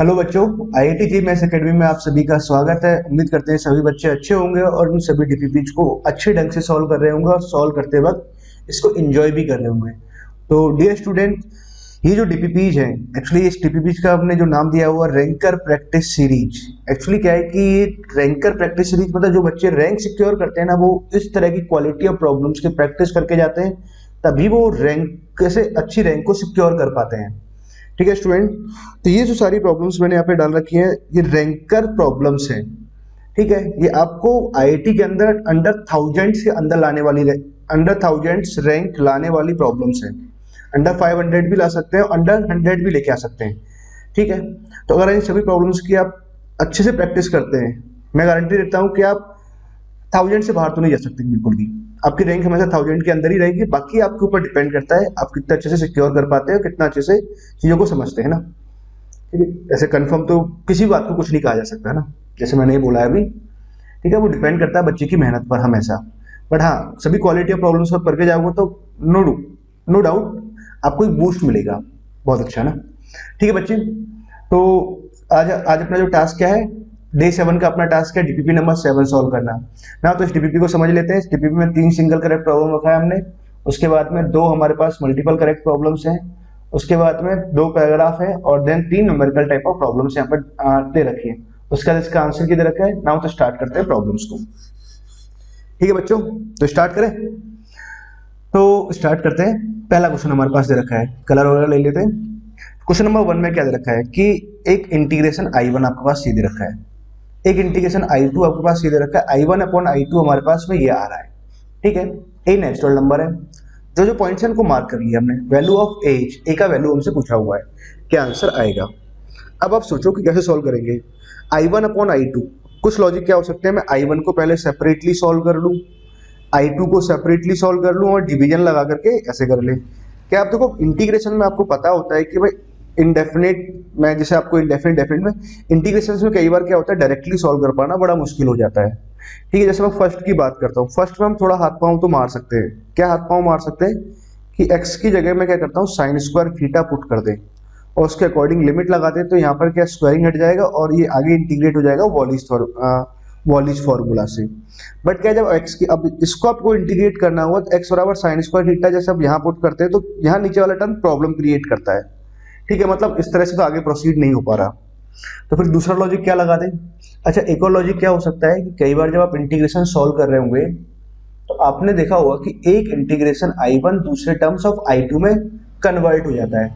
Hello बच्चों, IIT GMS academy में आप सभी का स्वागत है। उम्मीद करते हैं सभी बच्चे अच्छे होंगे और उन सभी डीपीपीज को अच्छे ढंग से सॉल्व कर रहे होंगे और सॉल्व करते वक्त इसको एंजॉय भी कर रहे होंगे। तो डियर स्टूडेंट, ये जो डीपीपीज हैं, एक्चुअली इस डीपीपीज का हमने जो नाम दिया हुआ रैंकर प्रैक्टिस सीरीज। एक्चुअली क्या है कि ये रैंकर प्रैक्टिस सीरीज मतलब जो बच्चे रैंक सिक्योर करते हैं ना, वो इस तरह की क्वालिटी ऑफ प्रॉब्लम्स की प्रैक्टिस करके जाते हैं, तभी वो रैंक से अच्छी रैंक को सिक्योर कर पाते हैं। ठीक है स्टूडेंट, तो ये जो सारी प्रॉब्लम्स मैंने यहाँ पे डाल रखी हैं, ये रैंकर प्रॉब्लम्स हैं। ठीक है, ये आपको आईआईटी के अंदर अंडर थाउजेंड्स के अंदर लाने वाली अंडर थाउजेंड्स रैंक लाने वाली प्रॉब्लम्स हैं। अंडर 500 भी ला सकते हैं, अंडर 100 भी लेके आ सकते हैं। ठीक है, तो अगर इन सभी प्रॉब्लम्स की आप अच्छे से प्रैक्टिस करते हैं, मैं गारंटी देता हूँ कि आप 1000 से बाहर तो नहीं जा सकते बिल्कुल भी। आपकी रैंक हमेशा 1000 के अंदर ही रहेगी। बाकी आपके ऊपर डिपेंड करता है आप कितना अच्छे से सिक्योर कर पाते हो, कितना अच्छे से चीज़ों को समझते हैं ना। ठीक है, ऐसे कंफर्म तो किसी बात को कुछ नहीं कहा जा सकता है ना, जैसे मैंने ये बोला है अभी। ठीक है, वो डिपेंड करता है बच्चे की मेहनत पर हमेशा। बट हाँ, सभी क्वालिटी ऑफ प्रॉब्लम्स पर करके जाओगे तो नो डाउट आपको एक बूस्ट मिलेगा। बहुत अच्छा ना। ठीक है बच्चे, तो आज आज अपना जो टास्क क्या है, डे 7 का अपना टास्क है डीपीपी नंबर 7 सॉल्व करना ना। तो इस डीपीपी को समझ लेते हैं। इस डीपीपी में 3 सिंगल करेक्ट प्रॉब्लम रखा है हमने, उसके बाद में 2 हमारे पास मल्टीपल करेक्ट प्रॉब्लम्स हैं, उसके बाद में 2 पैराग्राफ है और then 3 numerical type of problems यहाँ पर दे रखी है। उसका इसका आंसर की दे रखा है। नाउ तो स्टार्ट करते हैं प्रॉब्लम्स को। ठीक है बच्चों, तो स्टार्ट करें। तो स्टार्ट करते हैं। पहला क्वेश्चन हमारे पास दे रखा है, कलर वगैरह ले लेते हैं। क्वेश्चन नंबर 1 में क्या दे रखा है कि एक इंटीग्रेशन I1 आपके पास ये दे रखा है, एक इंटीग्रेशन I2 आपके पास ये दे रखा है। I1 अपॉन I2 हमारे पास में ये आ रहा है। ठीक है, ए नेचुरल नंबर है। जो जो पॉइंट्स हैं उनको मार्क कर लिया हमने। वैल्यू ऑफ एज, ए का वैल्यू हमसे पूछा हुआ है, क्या आंसर आएगा। अब आप सोचो कि कैसे सॉल्व करेंगे। I1 अपॉन I2, कुछ लॉजिक क्या हो सकते हैं। मैं I1 को पहले सेपरेटली सॉल्व कर लूँ, I2 को सेपरेटली सॉल्व कर लूँ और डिवीजन लगा करके ऐसे कर ले। क्या आप देखो, इंटीग्रेशन में आपको पता होता है कि भाई इंडेफिनेट में, जैसे आपको इंडेफिनेट डेफिनेट में इंटीग्रेशन में कई बार क्या होता है, डायरेक्टली सॉल्व कर पाना बड़ा मुश्किल हो जाता है। ठीक है, जैसे मैं फर्स्ट की बात करता हूँ, फर्स्ट में हम थोड़ा हाथ पांव तो मार सकते हैं। क्या हाथ पांव मार सकते हैं कि एक्स की जगह में क्या करता हूँ, साइन स्क्वायर थीटा पुट कर दे और उसके अकॉर्डिंग लिमिट लगा दे, तो यहाँ पर क्या स्क्वायरिंग हट जाएगा और ये आगे इंटीग्रेट हो जाएगा वॉलिस फॉर्मूला से। बट क्या, जब एक्स की, अब इसको आपको इंटीग्रेट करना हुआ तो एक्स बराबर साइन स्क्वायर थीटा जैसे अब यहाँ पुट करते हैं तो यहाँ नीचे वाला टर्म प्रॉब्लम क्रिएट करता है। ठीक है, मतलब इस तरह से तो आगे प्रोसीड नहीं हो पा रहा। तो फिर दूसरा लॉजिक क्या लगा दें। अच्छा, एक और लॉजिक क्या हो सकता है कि कई बार जब आप इंटीग्रेशन सॉल्व कर रहे होंगे तो आपने देखा होगा कि एक इंटीग्रेशन I1 दूसरे टर्म्स ऑफ I2 में कन्वर्ट हो जाता है।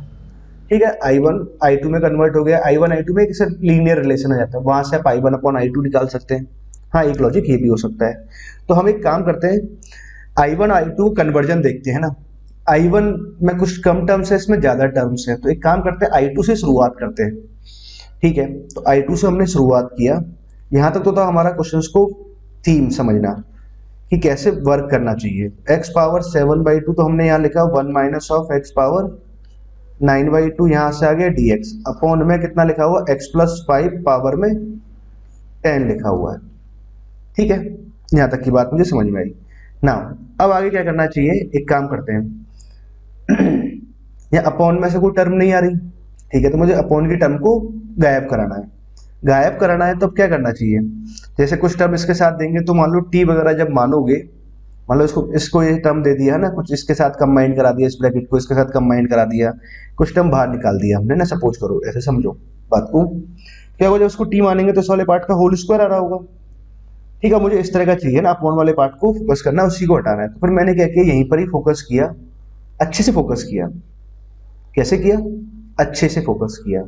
ठीक है, I1 I2 में कन्वर्ट हो गया, I1 I2 में एक लीनियर रिलेशन आ जाता है, वहां से आप I1 अपॉन I2 निकाल सकते हैं। हाँ, एक लॉजिक ये भी हो सकता है। तो हम एक काम करते हैं, I1 I2 कन्वर्जन देखते हैं ना। I1 में कुछ कम टर्म्स है, इसमें ज्यादा टर्म्स है, तो एक काम करते हैं I2 से शुरुआत करते हैं। ठीक है, तो I2 से हमने शुरुआत किया। यहां तक तो था हमारा क्वेश्चन को थीम समझना कि कैसे वर्क करना चाहिए। x पावर 7/2 तो हमने यहाँ लिखा 1 माइनस ऑफ x पावर 9/2, यहाँ से आ गया dx अपॉन में कितना लिखा हुआ, x प्लस 5 पावर में 10 लिखा हुआ है। ठीक है, यहाँ तक की बात मुझे समझ में आई ना। अब आगे क्या करना चाहिए, एक काम करते हैं यहाँ अपॉन में से कोई टर्म नहीं आ रही। ठीक है, तो मुझे अपॉन की टर्म को गायब कराना है। गायब कराना है तो अब क्या करना चाहिए, जैसे कुछ टर्म इसके साथ देंगे तो मान लो टी वगैरह जब मानोगे, मान लो इसको इसको ये टर्म दे दिया है ना, कुछ इसके साथ कंबाइन करा दिया, इस ब्रैकेट को इसके साथ कंबाइन करा दिया, कुछ टर्म बाहर निकाल दिया हमने ना, सपोज करो, ऐसे समझो बात को। क्या होगा, जब उसको टी मानेंगे तो इस वाले पार्ट का होल स्क्वायर आ रहा होगा। ठीक है, मुझे इस तरह का चाहिए ना, अपॉन वाले पार्ट को फोकस करना, उसी को हटाना है। तो फिर मैंने क्या किया, यहीं पर ही फोकस किया, अच्छे से फोकस किया। कैसे किया, अच्छे से फोकस किया।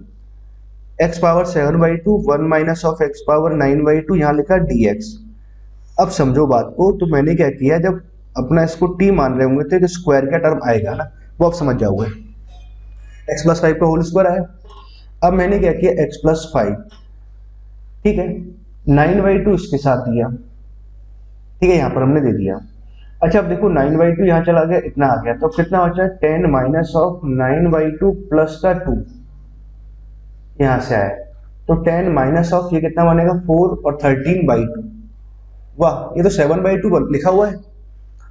x power 7/2 1 minus of x power 9/2, यहाँ लिखा dx। अब समझो बात को, तो मैंने क्या किया, जब अपना इसको t मान रहे होंगे तो एक स्क्वायर का टर्म आएगा ना, वो आप समझ जाओगे। x प्लस 5 का होल स्क्वायर आया। अब मैंने क्या किया, x प्लस 5, ठीक है, 9/2 इसके साथ दिया। ठीक है, यहाँ पर हमने दे दिया। अच्छा, अब देखो 9/2 यहाँ चला गया, इतना आ गया, तो कितना बचा, 10 माइनस ऑफ 9/2 प्लस का 2 यहाँ से आया, तो 10 माइनस ऑफ ये कितना बनेगा, 4 और 13/2। वाह, ये तो 7/2 लिखा हुआ है।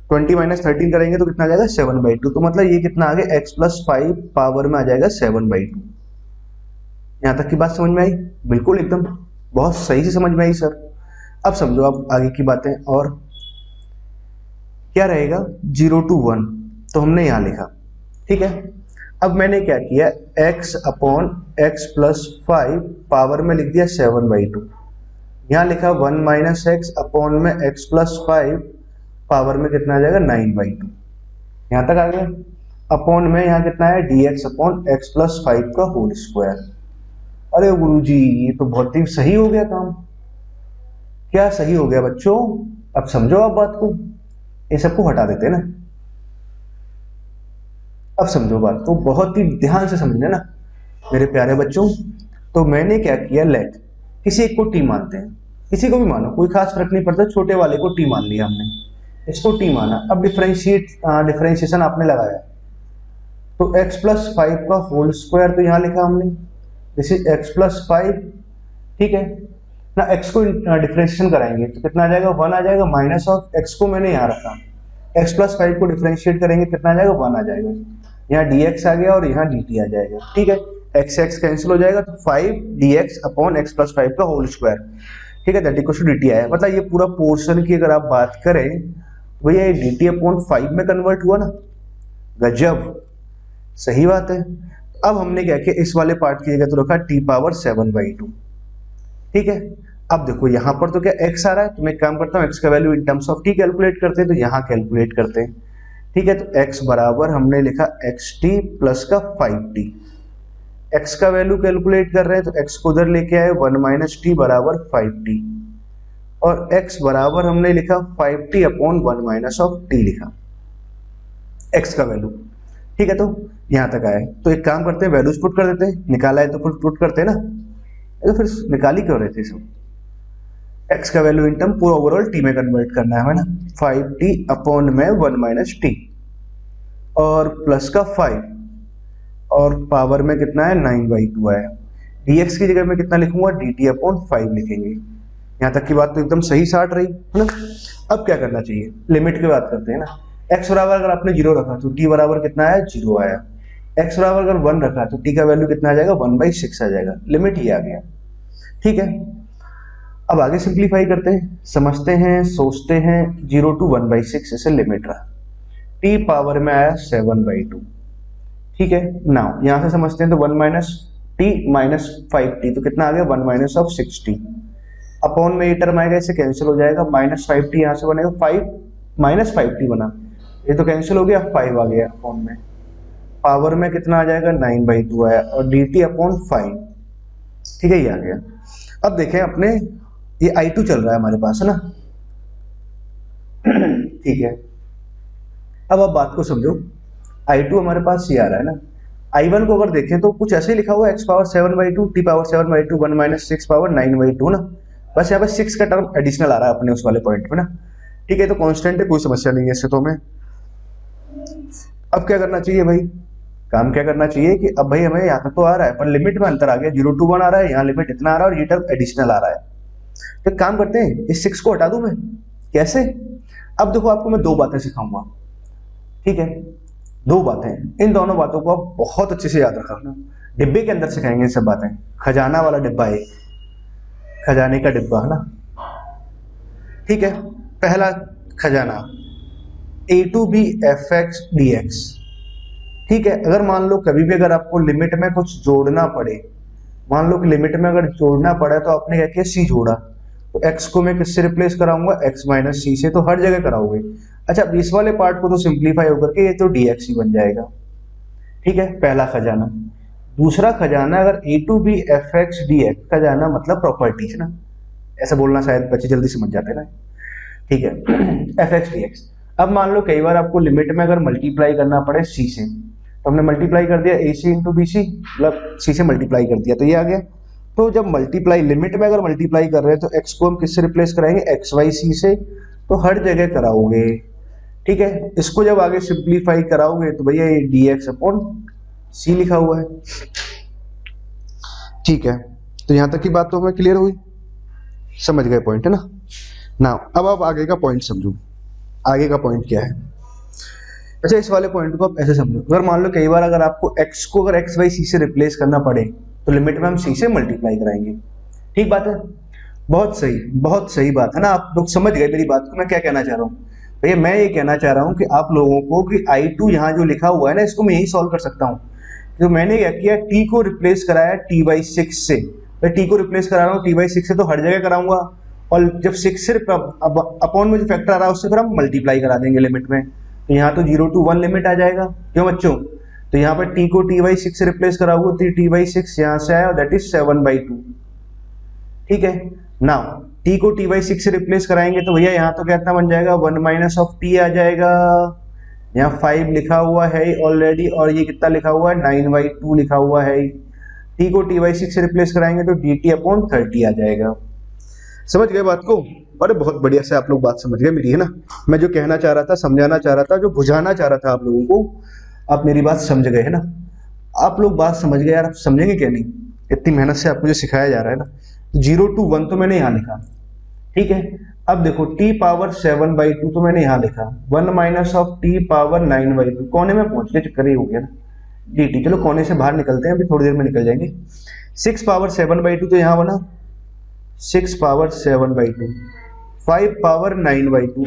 20 माइनस 13 करेंगे तो कितना आ जाएगा, 7/2। तो मतलब ये कितना आ गया, x प्लस 5 पावर में आ जाएगा 7/2। यहाँ तक की बात समझ में आई? बिल्कुल एकदम बहुत सही से समझ में आई सर। अब समझो आप आगे की बातें। और क्या रहेगा 0 to 1, तो हमने यहाँ लिखा, ठीक है। अब मैंने क्या किया, x upon x plus 5 power में लिख दिया 7/2। यहाँ लिखा 1 माइनस एक्स अपॉन में x प्लस 5 पावर में कितना आ जाएगा 9/2। यहाँ तक आ गया। अपॉन में यहाँ कितना है dx अपॉन एक्स प्लस 5 का होल स्क्वायर। अरे गुरुजी ये तो बहुत ही सही हो गया काम। क्या सही हो गया बच्चों? अब समझो आप बात को, ये सबको हटा देते हैं ना। अब समझो बात को, बहुत ही ध्यान से समझना ना मेरे प्यारे बच्चों। तो मैंने क्या किया, लेट किसी एक को टी मानते हैं, किसी को भी मानो, कोई खास फर्क नहीं पड़ता, छोटे वाले को टी मान लिया हमने, इसको टी माना। अब डिफरेंशिएशन आपने लगाया, तो x प्लस 5 का होल स्क्वायर तो यहाँ लिखा हमने, दिस इज x प्लस 5, ठीक है ना। x को डिफरेंशिएशन कराएंगे तो कितना आ जाएगा 1 आ जाएगा, माइनस ऑफ x को मैंने यहाँ रखा, x प्लस 5 को डिफरेंशिएट करेंगे कितना आ जाएगा 1 आ जाएगा। यहाँ dx आ गया और यहाँ dt आ जाएगा, ठीक है। x x कैंसिल हो जाएगा तो 5 dx अपॉन x प्लस 5 का होल स्क्वायर, ठीक है, दैट इक्वल्स टू dt आया। मतलब ये पूरा पोर्शन की अगर आप बात करें तो भैया ये dt अपॉन 5 में कन्वर्ट हुआ ना, गजब, सही बात है। अब हमने क्या किया, इस वाले पार्ट की जगह तो रखा t पावर 7/2, ठीक है। अब देखो यहाँ पर तो क्या x आ रहा है, तो मैं एक काम करता हूँ x का value in terms of t calculate करते हैं, तो यहाँ कैलकुलेट करते हैं, ठीक है। तो x बराबर हमने लिखा xt प्लस का 5t, x का वैल्यू कैलकुलेट कर रहे हैं तो x को उधर लेके आए 1 माइनस टी बराबर 5t, और x बराबर हमने लिखा 5t upon 1 minus of t लिखा x का वैल्यू, ठीक है। तो यहाँ तक आया, तो एक काम करते हैं वैल्यूज पुट कर देते हैं, निकाला है तो पुट करते हैं ना, तो फिर निकाल ही क्यों रहे थे सब। x का वैल्यू इन टर्म पूरा ओवरऑल t में कन्वर्ट करना है हमें ना, 5t अपॉन में 1 माइनस टी और प्लस का 5 और पावर में कितना है 9/2 आया। dx की जगह में कितना लिखूंगा dt अपॉन 5 लिखेंगे। यहाँ तक की बात तो एकदम सही साट रही है ना। अब क्या करना चाहिए, लिमिट की बात करते हैं ना। x बराबर अगर आपने 0 रखा तो t बराबर कितना आया 0 आया, x बराबर अगर 1 रखा तो t का वैल्यू कितना आ जाएगा 1/6 आ जाएगा, लिमिट ही आ गया, ठीक है। अब आगे सिंप्लीफाई करते हैं, समझते हैं, सोचते हैं। 0 to 1/6 ऐसे लिमिट रहा, t पावर में आया 7/2, ठीक है। नाउ यहां से समझते हैं तो 1 माइनस टी माइनस 5t तो कितना आ गया 1 माइनस ऑफ 6t, अपॉन में ये टर्म आएगा, इसे कैंसिल हो जाएगा, माइनस 5t यहाँ से बनेगा 5 माइनस 5t बना, ये तो कैंसिल हो गया, 5 आ गया अपॉन में, पावर में कितना आ जाएगा 9/2 आया, और dt अपॉन 5, ठीक है, ये आ गया। अब देखें अपने ये I2 चल रहा है हमारे पास है ना, ठीक है। अब आप बात को समझो, I2 हमारे पास ये आ रहा है ना, I1 को अगर देखें तो कुछ ऐसे ही लिखा हुआ है x power 7/2 t power 7/2 1 minus 6 power 9/2 ना, बस यहाँ पे 6 का टर्म एडिशनल आ रहा है अपने उस वाले पॉइंट पे ना, ठीक है। तो कांस्टेंट है, कोई समस्या नहीं है इससे तो हमें। अब क्या करना चाहिए भाई, काम क्या करना चाहिए कि अब भाई हमें यहाँ तक तो आ रहा है पर लिमिट में अंतर आ गया, 0 to 1 आ रहा है, यहाँ लिमिट इतना आ रहा है और ये टर्म एडिशनल आ रहा है। तो एक काम करते हैं, इस 6 को हटा दूं मैं, कैसे? अब देखो आपको मैं 2 बातें सिखाऊंगा, ठीक है, 2 बातें, इन दोनों बातों को आप बहुत अच्छे से याद रखना, डिब्बे के अंदर सिखाएंगे ये सब बातें, खजाना वाला डिब्बा है, खजाने का डिब्बा है ना, ठीक है। पहला खजाना a2b fx dx, ठीक है। अगर मान लो कभी भी अगर आपको लिमिट में कुछ जोड़ना पड़े, मान लो कि लिमिट में अगर जोड़ना पड़ा तो आपने क्या किया c जोड़ा, तो x को मैं किससे रिप्लेस कराऊंगा x माइनस सी से, तो हर जगह कराओगे। अच्छा इस वाले पार्ट को तो सिंप्लीफाई होकर के ये तो dx ही बन जाएगा, ठीक है, पहला खजाना। दूसरा खजाना अगर a2b fx dx, खजाना मतलब प्रॉपर्टी है ना, ऐसा बोलना शायद बच्चे जल्दी समझ जाते हैं ना, ठीक है, fx dx। अब मान लो कई बार आपको लिमिट में अगर मल्टीप्लाई करना पड़े c से, तो हमने मल्टीप्लाई कर दिया ac इंटू बी सी, मतलब c से मल्टीप्लाई कर दिया तो ये आ गया। तो जब मल्टीप्लाई लिमिट में अगर मल्टीप्लाई कर रहे हैं तो x को हम किससे रिप्लेस कराएंगे एक्स वाई सी से, तो हर जगह कराओगे, ठीक है। इसको जब आगे सिंप्लीफाई कराओगे तो भैया ये dx अपॉन सी लिखा हुआ है, ठीक है। तो यहां तक की बात तो हमें क्लियर हुई, समझ गए पॉइंट है ना। नाउ अब आप आगे का पॉइंट समझो, आगे का पॉइंट क्या है। अच्छा इस वाले पॉइंट को आप ऐसे समझो, अगर मान लो कई बार अगर आपको x को अगर एक्स वाई सी से रिप्लेस करना पड़े, तो लिमिट में हम सी से मल्टीप्लाई कराएंगे। ठीक बात है, बहुत सही बात है ना। आप लोग समझ गए मेरी बात को, मैं क्या कहना चाह रहा हूँ भैया। मैं ये कहना चाह रहा हूँ कि आप लोगों को कि I2 यहाँ जो लिखा हुआ है ना, इसको मैं यही सॉल्व कर सकता हूँ। तो मैंने क्या किया, t को रिप्लेस कराया t/6 से। मैं t को रिप्लेस करा रहा हूँ t/6 से, तो हर जगह कराऊंगा, और जब 6 से अपॉन में जो फैक्टर आ रहा है उससे फिर हम मल्टीप्लाई करा देंगे लिमिट में। तो यहाँ तो 0 to 1 लिमिट आ जाएगा, क्यों बच्चों। तो यहाँ पर t को t/6 से रिप्लेस कराऊंगा, तो t/6 यहाँ से आया, और दैट इज 7/2। ठीक है, नाउ t को t/6 से रिप्लेस कराएंगे तो भैया यहाँ तो कितना बन जाएगा, 1 माइनस ऑफ t आ जाएगा। यहाँ 5 लिखा हुआ है ऑलरेडी, और ये कितना लिखा हुआ है, 9/2 लिखा हुआ है। t को t/6 से रिप्लेस कराएंगे तो dt/30 आ जाएगा। समझ गए बात को? अरे बहुत बढ़िया से आप लोग बात समझ गए मेरी, है ना। मैं जो कहना चाह रहा था, समझाना चाह रहा था, जो बुझाना चाह रहा था आप लोगों को, आप मेरी बात समझ गए, है ना। आप लोग बात समझ गए यार, आप समझेंगे क्या नहीं, इतनी मेहनत से आपको जो सिखाया जा रहा है ना। 0 to 1 तो मैंने यहाँ लिखा, ठीक है। अब देखो t/7/2 तो मैंने यहाँ लिखा, 1 माइनस ऑफ t/9/2, कोने में पहुंच के चक्कर ही हो गया ना dt। चलो कोने से बाहर निकलते हैं, अभी थोड़ी देर में निकल जाएंगे। 6/7/2 तो यहाँ बना 6/7/2, 5/9/2,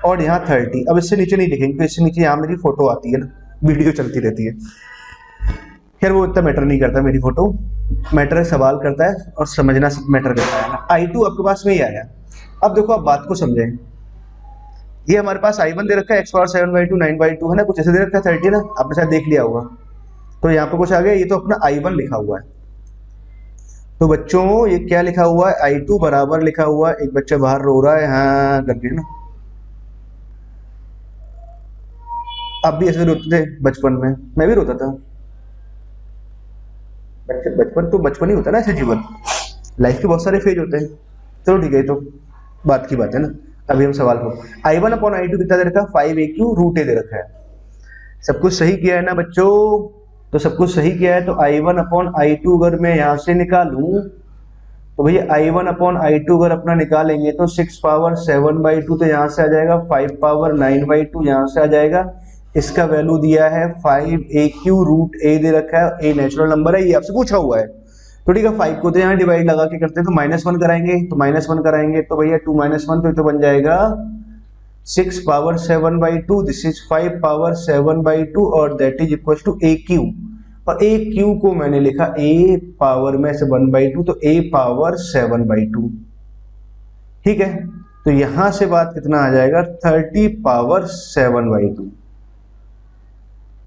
और यहाँ 30। अब इससे नीचे नहीं लिखेंगे, तो इससे नीचे यहाँ मेरी फोटो आती है ना, वीडियो चलती रहती है। खैर वो इतना मैटर नहीं करता, मेरी फोटो मैटर सवाल करता है, और समझना सब मैटर करता है ना। I2 आपके पास में ही आया। अब देखो आप बात को समझें, ये हमारे पास I1 दे रखा है, x/7/2 9/2 है ना, कुछ ऐसे दे रखा है 30 ना, आपने शायद देख लिया होगा। तो यहाँ पे कुछ आ गया, ये तो अपना I1 लिखा हुआ है। तो बच्चों ये क्या लिखा हुआ है, I2 बराबर लिखा हुआ है, एक बच्चा बाहर रो रहा है हाँ करके ना। आप भी ऐसे रोते थे बचपन में, मैं भी रोता था। बचपन तो बचपन ही होता है ना, ऐसे जीवन, लाइफ के बहुत सारे फेज होते हैं। चलो ठीक है, तो बात की बात है ना। अभी हम सवाल को, I1/I2 कितना दे रखा है, 5a³ दे रखा है। सब कुछ सही किया है ना बच्चों, तो सब कुछ सही किया है। तो I1/I2 अगर मैं यहाँ से निकालूं, तो भैया I1/I2 अगर अपना निकालेंगे तो 6/7/2 तो यहाँ से आ जाएगा, 5/9/2 यहाँ से आ जाएगा। इसका वैल्यू दिया है 5a³ दे रखा है, a नेचुरल नंबर है, ये आपसे पूछा हुआ है। तो ठीक है, 5 को तो यहाँ डिवाइड लगा के करते हैं, तो -1 कराएंगे, तो -1 कराएंगे तो भैया 2 - 1 तो बन जाएगा 6/7/2, दिस इज 5/7/2, और that is equal to a³। और a³ को मैंने लिखा a पावर में से 1/2, तो a/7/2। ठीक है, तो यहां से बात कितना आ जाएगा, 30/7/2,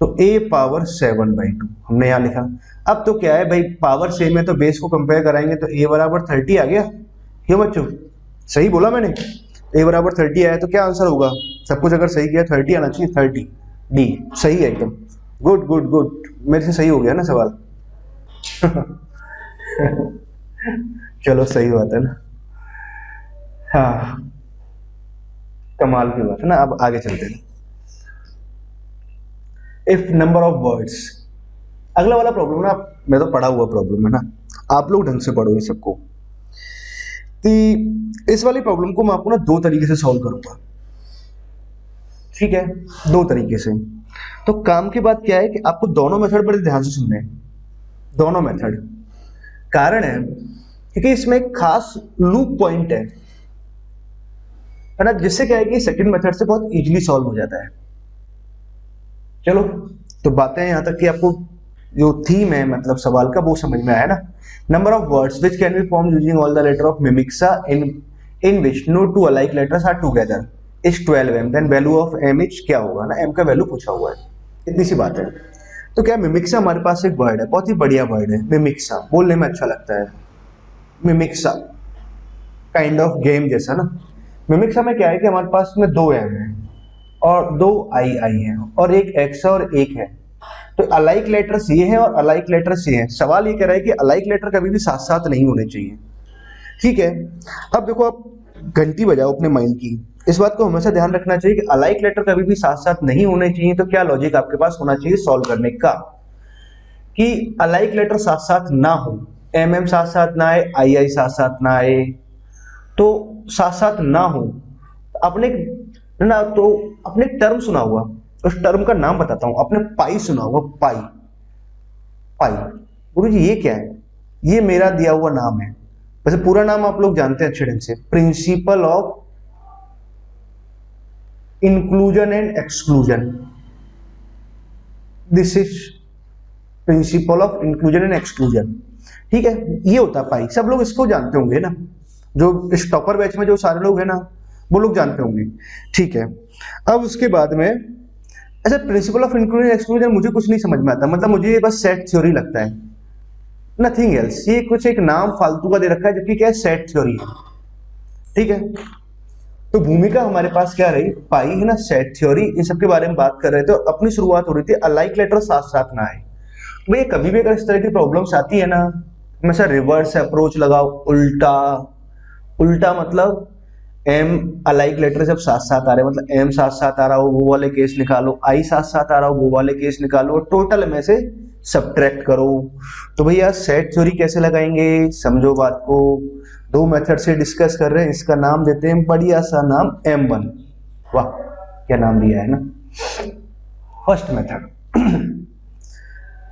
तो a/7/2 हमने यहां लिखा। अब तो क्या है भाई, पावर सेम है तो बेस को कंपेयर कराएंगे, तो a बराबर 30 आ गया। क्यों बच्चों, सही बोला मैंने, a बराबर 30 आया, तो क्या आंसर होगा, सब कुछ अगर सही किया 30 आना चाहिए, 30 डी सही है एकदम। गुड गुड गुड, मेरे से सही हो गया ना सवाल। चलो सही बात है ना, हाँ कमाल की बात है ना। अब आगे चलते हैं। इफ नंबर ऑफ वर्ड्स, अगला वाला प्रॉब्लम ना, मैं तो पढ़ा हुआ प्रॉब्लम है ना, आप लोग ढंग से पढ़ो ये सबको। इस वाली प्रॉब्लम को मैं आपको ना 2 तरीके से सॉल्व करूंगा, ठीक है, 2 तरीके से। तो काम की बात क्या है कि आपको दोनों मेथड बड़े ध्यान से सुनने हैं, दोनों मेथड। कारण है क्योंकि इसमें एक खास लूप पॉइंट है ना, जिससे क्या है कि सेकंड मेथड से बहुत इजीली सॉल्व हो जाता है। चलो तो बातें यहां तक कि आपको जो थीम है मतलब सवाल का वो समझ में आया ना। Number of words which can be formed using all the letter of मिमिक्सा in which no two alike letters are together is 12m, then value of m is क्या होगा ना, m का वैल्यू पूछा हुआ है, इतनी सी बात है। तो क्या मिमिक्सा हमारे पास एक वर्ड है, बहुत ही बढ़िया वर्ड है मिमिक्सा, बोलने में अच्छा लगता है। मिमिक्सा काइंड ऑफ गेम जैसा ना। मिमिक्सा में क्या है कि हमारे पास में 2 m है और 2 i है, और एक x है और एक है। तो अलाइक लेटर्स ये है और अलाइक लेटर्स ये है। सवाल ये कह रहा है कि अलाइक लेटर कभी भी साथ साथ नहीं होने चाहिए, ठीक है। अब देखो, आप घंटी बजाओ अपने माइंड की, इस बात को हमेशा ध्यान रखना चाहिए कि अलाइक लेटर कभी भी साथ साथ नहीं होने चाहिए। तो क्या लॉजिक आपके पास होना चाहिए सॉल्व करने का, कि अलाइक लेटर साथ साथ ना हो, mm साथ साथ ना आए, आई साथ साथ ना आए, तो साथ साथ ना हो। अपने ना, तो अपने टर्म सुना हुआ, उस टर्म का नाम बताता हूं, अपने पाई सुना हुआ, पाई। पाई गुरु जी ये क्या है, ये मेरा दिया हुआ नाम है, वैसे पूरा नाम आप लोग जानते हैं अच्छे ढंग से, principle of inclusion and exclusion. This is principle of inclusion and exclusion. ठीक है, ये होता है पाई, सब लोग इसको जानते होंगे ना, जो इस टॉपर बैच में जो सारे लोग हैं ना वो लोग जानते होंगे। ठीक है, अब उसके बाद में अच्छा, प्रिंसिपल ऑफ इंक्लूजन एक्सक्लूजन मुझे कुछ नहीं समझ में आता, मतलब मुझे ये बस सेट थ्योरी लगता है, नथिंग एल्स। ये कुछ एक नाम फालतू का दे रखा है, जबकि क्या है, सेट थ्योरी है। ठीक है, तो भूमिका हमारे पास क्या रही, पाई है ना, सेट थ्योरी, इन सब के बारे में बात कर रहे थे। और अपनी शुरुआत हो रही थी अलाइक लेटर साथ साथ ना आए। भैया कभी भी अगर इस तरह की प्रॉब्लम्स आती है ना, हमेशा रिवर्स अप्रोच लगाओ, उल्टा। उल्टा मतलब एम अलाइक लेटर जब साथ साथ आ रहे हैं, मतलब एम साथ साथ आ रहा हो वो वाले केस निकालो, आई साथ साथ आ रहा हो वो वाले केस निकालो, और टोटल में से सब्ट्रैक्ट करो। तो भैया सेट थ्योरी कैसे लगाएंगे, समझो बात को। दो मेथड से डिस्कस कर रहे हैं, इसका नाम देते हैं बढ़िया सा नाम M1। वाह क्या नाम दिया है ना, फर्स्ट मेथड।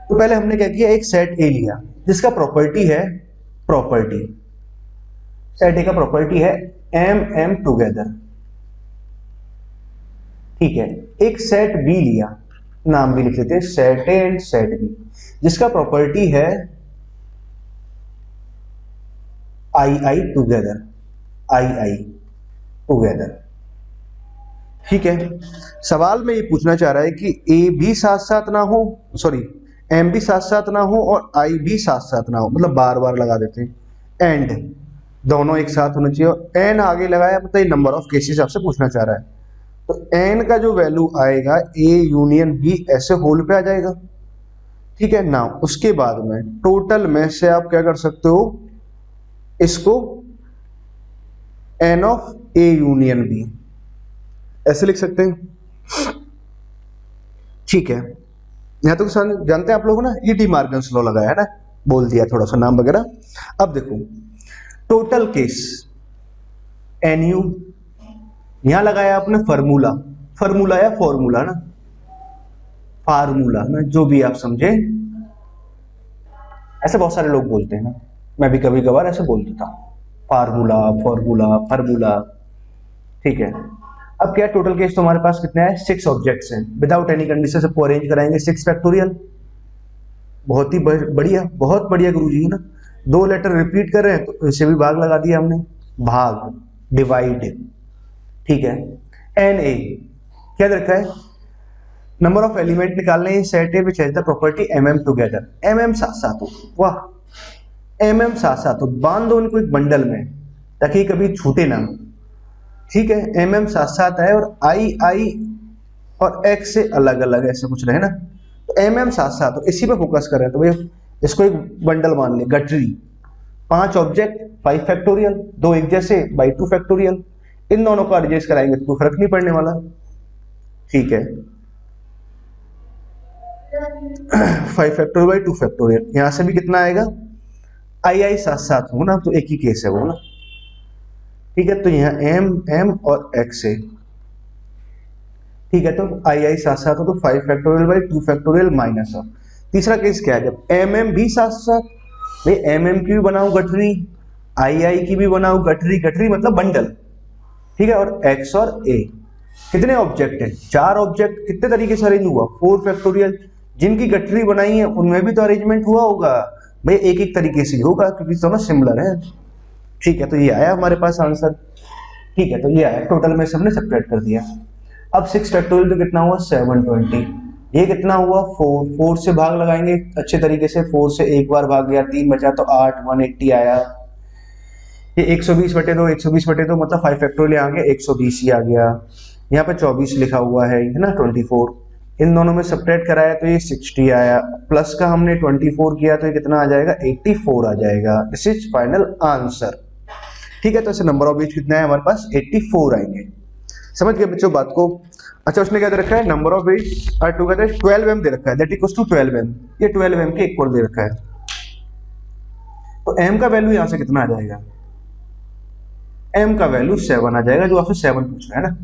तो पहले हमने क्या किया, एक सेट ए लिया जिसका प्रॉपर्टी है, प्रॉपर्टी सेट ए का प्रॉपर्टी है M टुगेदर। ठीक है, एक सेट बी लिया, नाम भी लिख लेते हैं set A and set B, जिसका प्रॉपर्टी है आई टुगेदर, आई टुगेदर। ठीक है, सवाल में ये पूछना चाह रहा है कि ए भी साथ साथ ना हो, सॉरी एम भी साथ साथ ना हो और आई भी साथ साथ ना हो, मतलब बार बार लगा देते हैं, एंड दोनों एक साथ होना चाहिए। एन आगे लगाया, मतलब नंबर ऑफ केसेस आपसे पूछना चाह रहा है, तो एन का जो वैल्यू आएगा ए यूनियन बी ऐसे होल पे आ जाएगा। ठीक है ना, उसके बाद में टोटल में से आप क्या कर सकते हो, इसको N of A union B ऐसे लिख सकते हैं। ठीक है, यहां तक तो जानते हैं आप लोग ना, ये डी मार्गन्स लॉ लगाया है ना, बोल दिया थोड़ा सा नाम वगैरह। अब देखो टोटल केस एन यू, यहां लगाया आपने फार्मूला, फार्मूला या फॉर्मूला ना, फार्मूला ना, जो भी आप समझे, ऐसे बहुत सारे लोग बोलते हैं ना, मैं भी कभी कभार ऐसे बोल देता हूं, फार्मूला फॉर्मूला फार्मूला। ठीक है, अब क्या टोटल केस तो हमारे पास कितने हैं, 6 ऑब्जेक्ट्स हैं, विदाउट एनी कंडीशन से अरेंज कराएंगे 6 फैक्टोरियल। बहुत ही बढ़िया, बहुत बढ़िया गुरुजी है ना। 2 लेटर रिपीट कर रहे हैं तो इसे भी भाग लगा दिया हमने, भाग, डिवाइड। ठीक है, एन ए क्या रखा है, नंबर ऑफ एलिमेंट निकालने हैं, set A which has the property M together, M साथ साथ हो, वाह एम साथ साथ हो, बांध दो इनको एक बंडल में ताकि कभी छूटे ना। ठीक है, एम साथ साथ है और आई और एक्स से अलग अलग ऐसे कुछ रहे ना, तो एम साथ साथ हो, इसी पे फोकस कर रहे हैं। तो भैया इसको एक बंडल मान ले, गठरी, 5 ऑब्जेक्ट 5 फैक्टोरियल, 2 एक जैसे बाई 2 फैक्टोरियल, इन दोनों को एडजस्ट कराएंगे तो फर्क नहीं पड़ने वाला। ठीक है, 5 फैक्टोरियल बाई 2 फैक्टोरियल, यहां से भी कितना आएगा, आई साथ साथ हो ना, तो एक ही केस है वो ना। ठीक है, तो यहाँ एम और एक्स है। ठीक है, तो आई साथ साथ हो तो 5 factorial by 2 factorial minus of. तीसरा केस क्या है, जब एम भी साथ साथ, भाई एम की भी बनाऊ गठरी, आई की भी बनाऊ गठरी, गठरी मतलब बंडल। ठीक है, और एक्स और ए, कितने ऑब्जेक्ट है, 4 ऑब्जेक्ट, कितने तरीके से अरेंज हुआ, 4 फैक्टोरियल। जिनकी गठरी बनाई है उनमें भी तो अरेंजमेंट हुआ होगा, भाई एक एक तरीके से होगा क्योंकि दोनों सिमिलर है। ठीक है, तो ये आया हमारे पास आंसर। ठीक है, तो ये आया, टोटल में सबने सेपरेट कर दिया। अब 6 फैक्टोरियल तो कितना हुआ, 720। ये कितना हुआ, 4 से भाग लगाएंगे अच्छे तरीके से, 4 से एक बार भाग गया, 3 बचा तो 8, 180 आया। ये 120/2, 120/2 मतलब 5 फैक्टोरियल आ गया, 120 ही आ गया। यहाँ पे 24 लिखा हुआ है ना, 24, इन दोनों में सब्ट्रैक्ट कराया तो ये 60 आया, प्लस का हमने 24 किया तो ये कितना आ जाएगा, 84 आ जाएगा। This is final answer. ठीक है, तो ऐसे नंबर ऑफ बीट कितना है हमारे पास, 84 आएंगे। समझ गए बच्चों बात को। अच्छा, उसने क्या दे रखा है, number of beat are together 12m दे रखा है, दैट इक्वल्स टू 12m, ये 12m के इक्वल दे रखा है। तो m का वैल्यू यहां से कितना आ जाएगा, m का वैल्यू 7 आ जाएगा, जो आपसे 7 पूछ रहा है ना,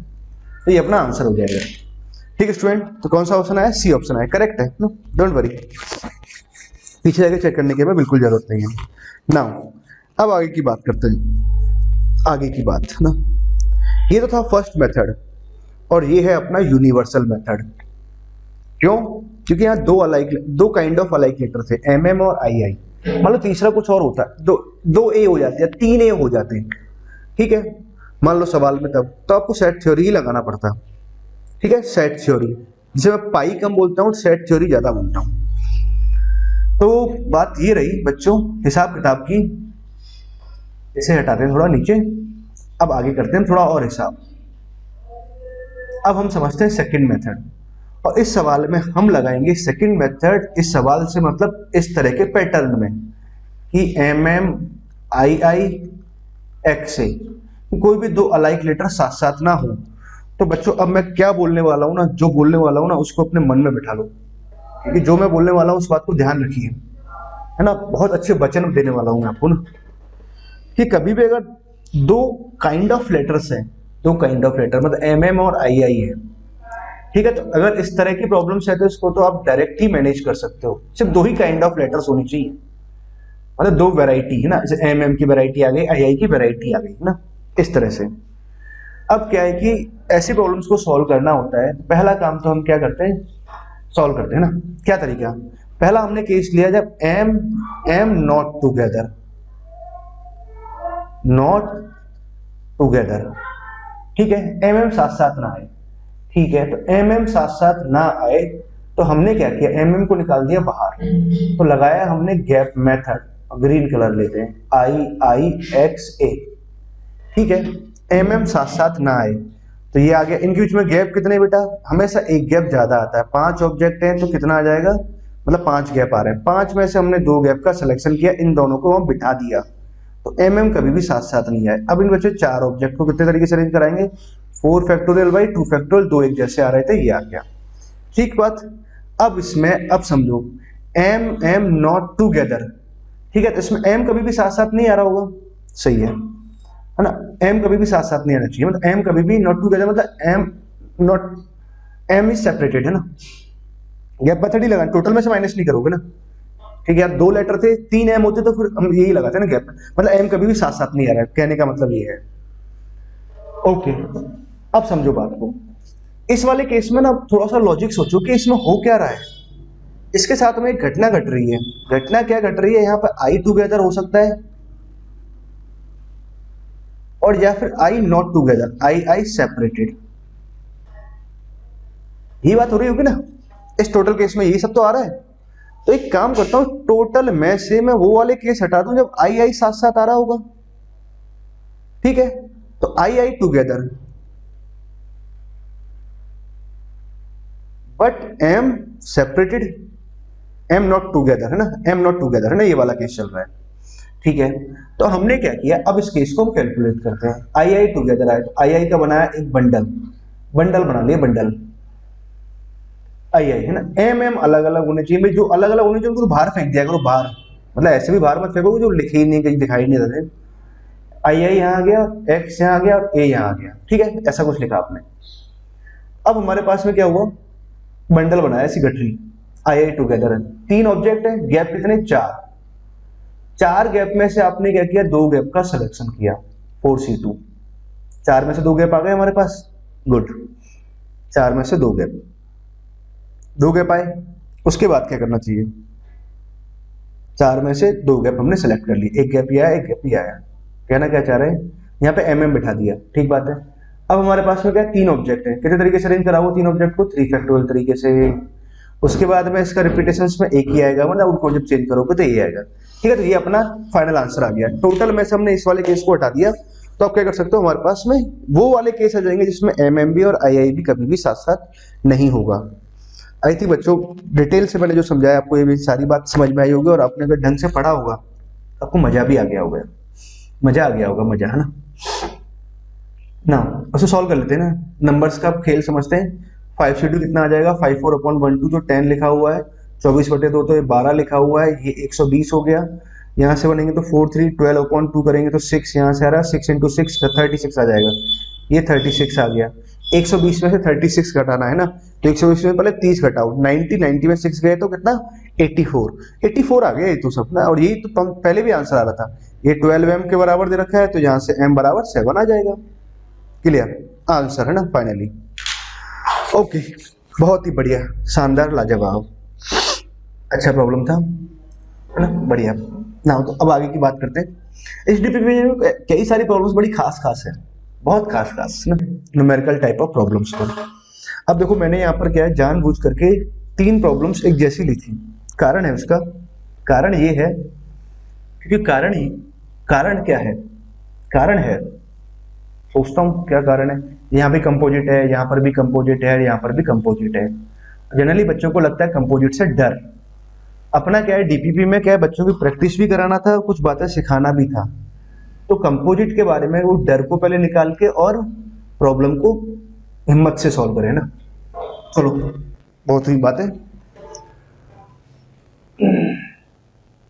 तो ये अपना आंसर हो जाएगा। ठीक है स्टूडेंट, तो कौन सा ऑप्शन आया, सी ऑप्शन आया, करेक्ट है, नो डोंट वरी। पीछे जाके चेक करने की हमें बिल्कुल जरूरत नहीं है ना। अब आगे की बात करते हैं, आगे की बात ना, ये तो था फर्स्ट मेथड और ये है अपना यूनिवर्सल मेथड। क्यों? क्योंकि यहाँ दो काइंड ऑफ अलाइक लेटर थे, एमएम और आई। मान लो तीसरा कुछ और होता है, दो ए हो जाते हैं, 3 ए हो जाते हैं, ठीक है। मान लो सवाल में तब तो आपको सेट थ्योरी ही लगाना पड़ता, ठीक है, सेट थ्योरी, जिसे मैं पाई कम बोलता हूँ, सेट थ्योरी ज्यादा बोलता हूँ। तो बात ये रही बच्चों हिसाब किताब की, इसे हटाते हैं थोड़ा नीचे, अब आगे करते हैं थोड़ा और हिसाब। अब हम समझते हैं सेकंड मेथड, और इस सवाल में हम लगाएंगे सेकंड मेथड। इस सवाल से मतलब इस तरह के पैटर्न में कि एम एम आई आई एक्स से कोई भी दो अलाइक लेटर साथ साथ ना हो। तो बच्चों अब मैं क्या बोलने वाला हूँ ना, जो बोलने वाला हूँ ना उसको अपने मन में बिठा लो, क्योंकि जो मैं बोलने वाला हूँ उस बात को ध्यान रखिए, है ना। बहुत अच्छे वचन देने वाला हूँ मैं आपको ना, कि कभी भी अगर दो काइंड ऑफ लेटर्स हैं, दो काइंड ऑफ लेटर मतलब एम एम और आई आई है, ठीक है, तो अगर इस तरह की प्रॉब्लम्स है तो इसको तो आप डायरेक्ट ही मैनेज कर सकते हो। सिर्फ दो ही काइंड ऑफ लेटर्स होनी चाहिए, मतलब दो वैरायटी है ना, जैसे एम एम की वैरायटी आ गई, आई आई की वैरायटी आ गई ना, इस तरह से। अब क्या है कि ऐसी प्रॉब्लम्स को सॉल्व करना होता है, पहला काम तो हम क्या करते हैं, सॉल्व करते हैं ना। क्या तरीका? पहला हमने केस लिया जब M M not together, not together, ठीक है, एम एम साथ साथ ना आए, ठीक है। तो एम एम साथ साथ ना आए तो हमने क्या किया, एम एम को निकाल दिया बाहर, तो लगाया हमने गैप मेथड, ग्रीन कलर लेते हैं, आई आई एक्स ए, ठीक है। एम एम साथ साथ ना आए तो ये आ गया। इनके बीच में गैप कितने बेटा? हमेशा एक गैप ज्यादा आता है, 5 ऑब्जेक्ट हैं तो कितना आ जाएगा, मतलब 5 गैप आ रहे हैं, 5 में से हमने 2 गैप का सिलेक्शन किया, इन दोनों को हम बिठा दिया, तो एम एम कभी भी साथ साथ नहीं आए। अब इन बच्चे 4 ऑब्जेक्ट को कितने तरीके से अरेंज कराएंगे, 4 फैक्टोरियल बाई 2 फैक्टोरियल, 2 एक जैसे आ रहे थे, ये आ गया, ठीक बात। अब इसमें अब समझो एम एम नॉट टूगेदर, ठीक है, तो इसमें एम कभी भी साथ साथ नहीं आ रहा होगा, सही है ना। एम कभी भी साथ साथ नहीं आना चाहिए, मतलब एम कभी भी नॉट टूगेदर, मतलब M not, M is separated, है ना। गैप मेथड ही लगा, टोटल में से माइनस नहीं करोगे ना, ठीक है यार। 2 लेटर थे, 3 एम होते तो फिर हम यही लगाते ना गैप, मतलब एम कभी भी साथ साथ नहीं आ रहा है, कहने का मतलब ये है। ओके, अब समझो बात को। इस वाले केस में ना थोड़ा सा लॉजिक सोचो कि इसमें हो क्या रहा है। इसके साथ में एक घटना घट रही है, घटना क्या घट रही है, यहाँ पर आई टूगेदर हो सकता है और या फिर I not together, I I separated, ये बात हो रही होगी ना। इस टोटल केस में यही सब तो आ रहा है। तो एक काम करता हूं, टोटल में से मैं वो वाले केस हटा दूं जब आई आई साथ साथ आ रहा होगा, ठीक है। तो I I together but M separated, M not together, है ना, एम नॉट टूगेदर, है ना, ये वाला केस चल रहा है, ठीक है। तो हमने क्या किया, अब इस केस को हम कैलकुलेट करते हैं। आई आई टूगेदर आए तो आई आई का बनाया एक बंडल, बंडल बना लिया, बंडल आई आई, है ना। एम एम अलग अलग होने चाहिए भाई, जो अलग अलग होने चाहिए उनको तो बाहर फेंक दिया करो, बाहर, मतलब ऐसे भी बाहर मत फेंकोगे जो लिखे ही नहीं, कहीं दिखाई नहीं देते। आई आई यहाँ आ गया, एक्स यहाँ आ गया और ए यहाँ आ गया, ठीक है, ऐसा कुछ लिखा आपने। अब हमारे पास में क्या हुआ, बंडल बनाया ऐसी गठरी, आई आई टूगेदर है, 3 ऑब्जेक्ट है, गैप कितने, 4 गैप में से आपने क्या किया, 2 गैप का सिलेक्शन किया, 4C2, 4 में से 2 गैप आ गए हमारे पास, गुड, 4 में से 2 गैप आए। उसके बाद क्या करना चाहिए, 4 में से 2 गैप हमने सेलेक्ट कर लिए, एक गैप ये आया, एक गैप ये आया, कहना क्या चाह रहे हैं, यहाँ पे एम एम बिठा दिया, ठीक बात है। अब हमारे पास में क्या, 3 ऑब्जेक्ट है, कितने तरीके से अरेंज करा वो 3 ऑब्जेक्ट को, 3 फैक्टोरियल तरीके से। उसके बाद में इसका रिपीटेशन में एक ही आएगा, मतलब उनको जब चेंज करोगे तो ये आएगा, ठीक है। तो ये अपना फाइनल आंसर आ गया। टोटल में से हमने इस वाले केस को हटा दिया, तो आप क्या कर सकते हो, हमारे पास में वो वाले केस आ जाएंगे जिसमें एम एम भी और आई आई भी कभी भी साथ साथ नहीं होगा। आई थिंक बच्चों डिटेल से मैंने जो समझाया आपको ये भी सारी बात समझ में आई होगी, और आपने अगर ढंग से पढ़ा होगा तो आपको मजा भी आ गया होगा, मजा आ गया होगा, मजा, है ना। उसको सॉल्व कर लेते हैं ना, नंबर्स का खेल समझते हैं। 5C2 कितना आ जाएगा, 54/12, जो 10 लिखा हुआ है, 24/2 तो ये 12 लिखा हुआ है, ये 120 हो गया। यहाँ से बनेंगे तो 4 3 12/2 करेंगे तो 6 यहाँ से आ रहा है, 6 × 6 36 आ जाएगा, ये 36 आ गया। 120 में से 36 घटाना है ना, तो 120 में पहले 30 घटाओ, 90 में 6 गए तो कितना, 84 आ गया ये तो सब ना, और यही तो पहले भी आंसर आ रहा था। ये 12m के बराबर दे रखा है, तो यहाँ से m बराबर 7 आ जाएगा। क्लियर आंसर है ना फाइनली। ओके, बहुत ही बढ़िया, शानदार, लाजवाब, अच्छा प्रॉब्लम था, है ना, बढ़िया ना। तो अब आगे की बात करते हैं। इस डीपीपी में कई सारी प्रॉब्लम्स बड़ी खास खास है, बहुत खास खास ना, न्यूमेरिकल टाइप ऑफ प्रॉब्लम्स पर। अब देखो मैंने यहाँ पर क्या है, जानबूझ करके 3 प्रॉब्लम्स एक जैसी ली थी। कारण है उसका, कारण ये है क्योंकि कारण क्या है, कारण है, सोचता हूँ क्या कारण है। यहाँ भी कंपोजिट है, यहाँ पर भी कंपोजिट है, यहाँ पर भी कंपोजिट है। जनरली बच्चों को लगता है कंपोजिट से डर। अपना क्या है, डीपीपी में क्या है, बच्चों की प्रैक्टिस भी कराना था, कुछ बातें सिखाना भी था। तो कंपोजिट के बारे में वो डर को पहले निकाल के और प्रॉब्लम को हिम्मत से सॉल्व करें ना। चलो बहुत हुई बातें,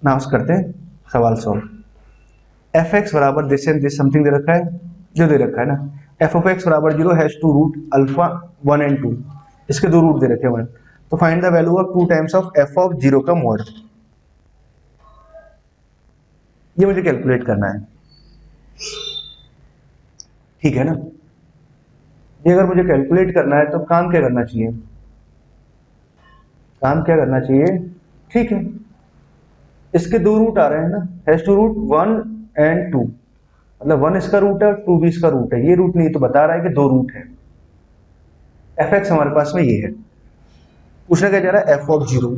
नाउ करते हैं सवाल सॉल्व। एफ एक्स बराबर this and this something they रखा है, जो दे रखा है ना, एफ ऑफ एक्स बराबर 0 has two root alpha 1 and 2, इसके 2 रूट दे रखे हैं 1। तो find the value of 2 times of F of 0 का मॉड। ये मुझे कैलकुलेट करना है, ठीक है ना। ये अगर मुझे कैलकुलेट करना है तो काम क्या करना चाहिए, काम क्या करना चाहिए, ठीक है, इसके 2 रूट आ रहे हैं ना, हैज टू रूट 1 एंड 2, मतलब 1 इसका रूट है और 2 भी इसका रूट है। ये रूट नहीं तो बता रहा है कि 2 रूट है। एफ एक्स हमारे पास में ये है, पूछना क्या जा रहा है, एफ ऑफ 0,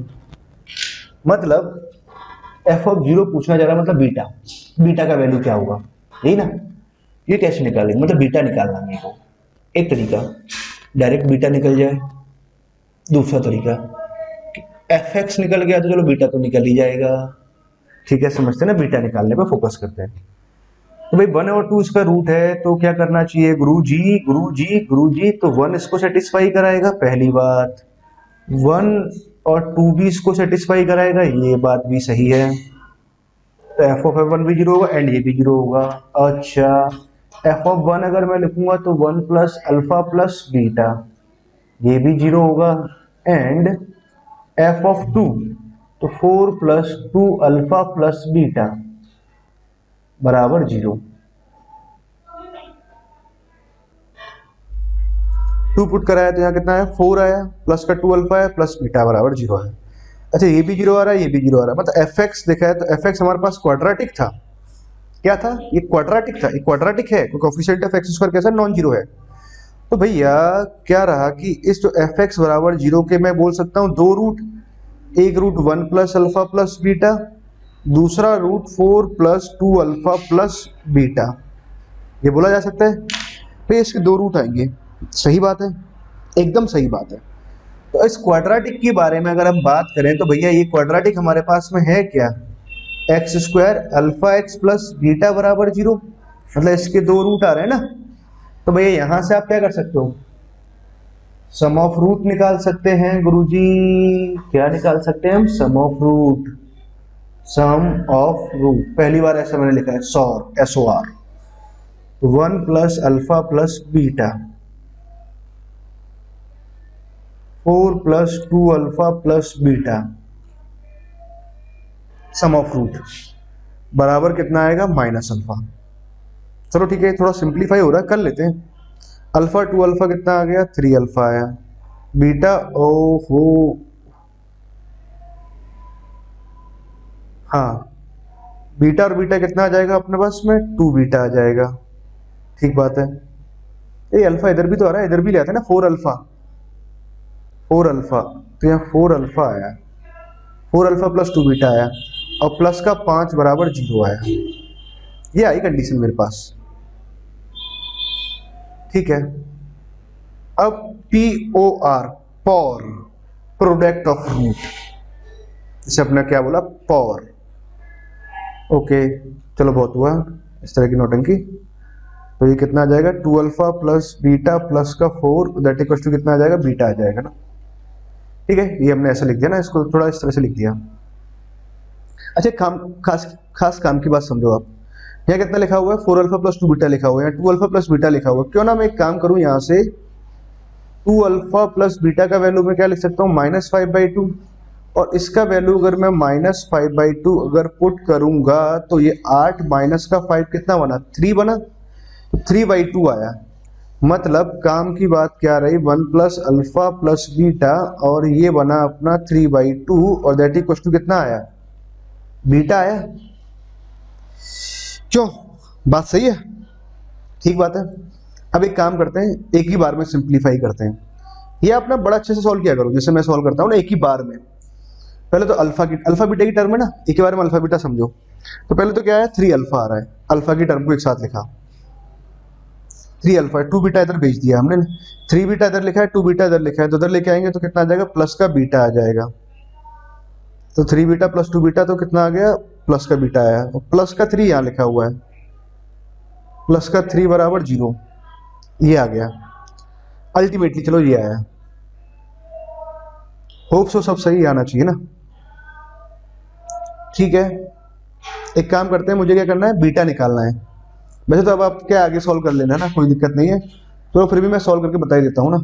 मतलब एफ ऑफ 0 पूछना जा रहा है, मतलब बीटा, बीटा का वैल्यू क्या होगा, यही ना। ये कैसे निकालेंगे, मतलब बीटा निकालना मेरे को। एक तरीका डायरेक्ट बीटा निकल जाए, दूसरा तरीका एफ एक्स निकल गया तो चलो बीटा तो निकल ही जाएगा, ठीक है, समझते ना, बीटा निकालने पे फोकस करते हैं। तो भाई 1 और 2 इसका रूट है, तो क्या करना चाहिए, गुरुजी, तो 1 इसको सेटिस्फाई कराएगा, पहली बात, 1 और 2 भी इसको सेटिस्फाई कराएगा, ये बात भी सही है। तो एफ ऑफ F1 भी 0 होगा एंड ये भी 0 होगा। अच्छा, एफ ऑफ 1 अगर मैं लिखूंगा तो 1 प्लस अल्फा प्लस बीटा, ये भी 0 होगा, एंड एफ ऑफ 2 तो 4 प्लस 2 अल्फा प्लस बीटा बराबर 0। 2 पुट कराया तो यहाँ कितना है, 4 आया, प्लस का 2 अल्फा है, प्लस बीटा बराबर 0 है। अच्छा, ये भी 0 आ रहा है, ये भी 0 आ रहा है, मतलब एफ एक्स देखा है तो एफ एक्स हमारे पास क्वाड्रेटिक था, क्या था, ये क्वाड्रेटिक था, ये क्वाड्रेटिक है, क्योंकि कोएफिशिएंट ऑफ एक्स स्क्वायर कैसा नॉन जीरो है। तो भैया क्या रहा कि इस जो एफ एक्स बराबर 0 के मैं बोल सकता हूँ 2 रूट, एक root 1 plus alpha plus beta, दूसरा root 4 plus 2 alpha plus beta, ये बोला जा सकता है। तो इसके 2 रूट आएंगे, सही बात है, एकदम सही बात है। तो इस क्वाड्रेटिक के बारे में अगर हम बात करें तो भैया ये क्वाड्रेटिक हमारे पास में है क्या, x square alpha x plus beta बराबर 0, मतलब इसके 2 रूट आ रहे हैं ना। तो भैया यहां से आप क्या कर सकते हो, सम ऑफ रूट निकाल सकते हैं गुरुजी। क्या निकाल सकते हैं हम, sum of root, sum of root, पहली बार ऐसा मैंने लिखा है SOR, SOR, 1 plus alpha plus beta 4 plus 2 alpha plus beta, sum of root बराबर कितना आएगा, माइनस अल्फा। चलो ठीक है, थोड़ा सिंप्लीफाई हो रहा है, कर लेते हैं। अल्फा 2 अल्फा कितना आ गया, 3 अल्फा आया, बीटा ओहो, हाँ, बीटा और बीटा कितना आ जाएगा अपने पास में, 2 बीटा आ जाएगा, ठीक बात है। ये अल्फा इधर भी तो आ रहा है, इधर भी ले आते हैं ना, 4 अल्फा, 4 अल्फा, तो यहाँ 4 अल्फा आया, 4 अल्फा प्लस 2 बीटा आया, और प्लस का 5 बराबर 0 आया, ये आई कंडीशन मेरे पास, ठीक है। अब POR, पॉर, प्रोडक्ट ऑफ रूट, इसे अपना क्या बोला, पॉर, ओके, चलो बहुत हुआ इस तरह की नौटंकी। तो ये कितना आ जाएगा, 2 अल्फा प्लस बीटा प्लस का 4 दैट इक्वल्स टू कितना आ जाएगा, बीटा आ जाएगा ना, ठीक है। ये हमने ऐसा लिख दिया ना, इसको थोड़ा इस तरह से लिख दिया। अच्छा, खास काम की बात समझो आप, यहाँ कितना लिखा हुआ है, 4 अल्फा प्लस 2 बीटा लिखा हुआ है, 2 अल्फा प्लस बीटा लिखा हुआ है। क्यों ना मैं एक काम करूं, यहाँ से 2 अल्फा प्लस बीटा का वैल्यू मैं क्या लिख सकता हूँ, -5/2, और इसका वैल्यू अगर मैं -5/2 अगर पुट करूंगा तो ये 8 माइनस का 5 कितना बना, 3 बना, तो 3/2 आया। मतलब काम की बात क्या रही, 1 प्लस अल्फा प्लस बीटा, और ये बना अपना 3/2, और दैट इक्वल टू कितना आया, बीटा आया। क्यों, बात सही है, ठीक बात है। अब एक काम करते हैं, एक ही बार में सिंप्लीफाई करते हैं। ये अपना बड़ा अच्छे से सॉल्व किया करो, जैसे मैं सॉल्व करता हूँ ना एक ही बार में। पहले तो अल्फा बीटा की टर्म है ना, एक ही बार में अल्फा बीटा समझो। तो पहले तो क्या है, 3 अल्फा आ रहा है, अल्फा की टर्म को एक साथ लिखा, 3 अल्फा, 2 बीटा इधर भेज दिया हमने, 3 बीटा इधर लिखा है, 2 बीटा इधर लिखा है, तो इधर लेके आएंगे तो कितना आ जाएगा, प्लस का बीटा आ जाएगा। तो 3 बीटा प्लस 2 बीटा तो कितना आ गया, प्लस का बीटा आया, और प्लस का 3 यहाँ लिखा हुआ है, प्लस का 3 बराबर 0, ये आ गया अल्टीमेटली। चलो ये आया, होप सो सब सही आना चाहिए ना, ठीक है। एक काम करते हैं, मुझे क्या करना है, बीटा निकालना है। वैसे तो अब आप क्या आगे सॉल्व कर लेना ना, कोई दिक्कत नहीं है, तो फिर भी मैं सॉल्व करके बता ही देता हूँ ना।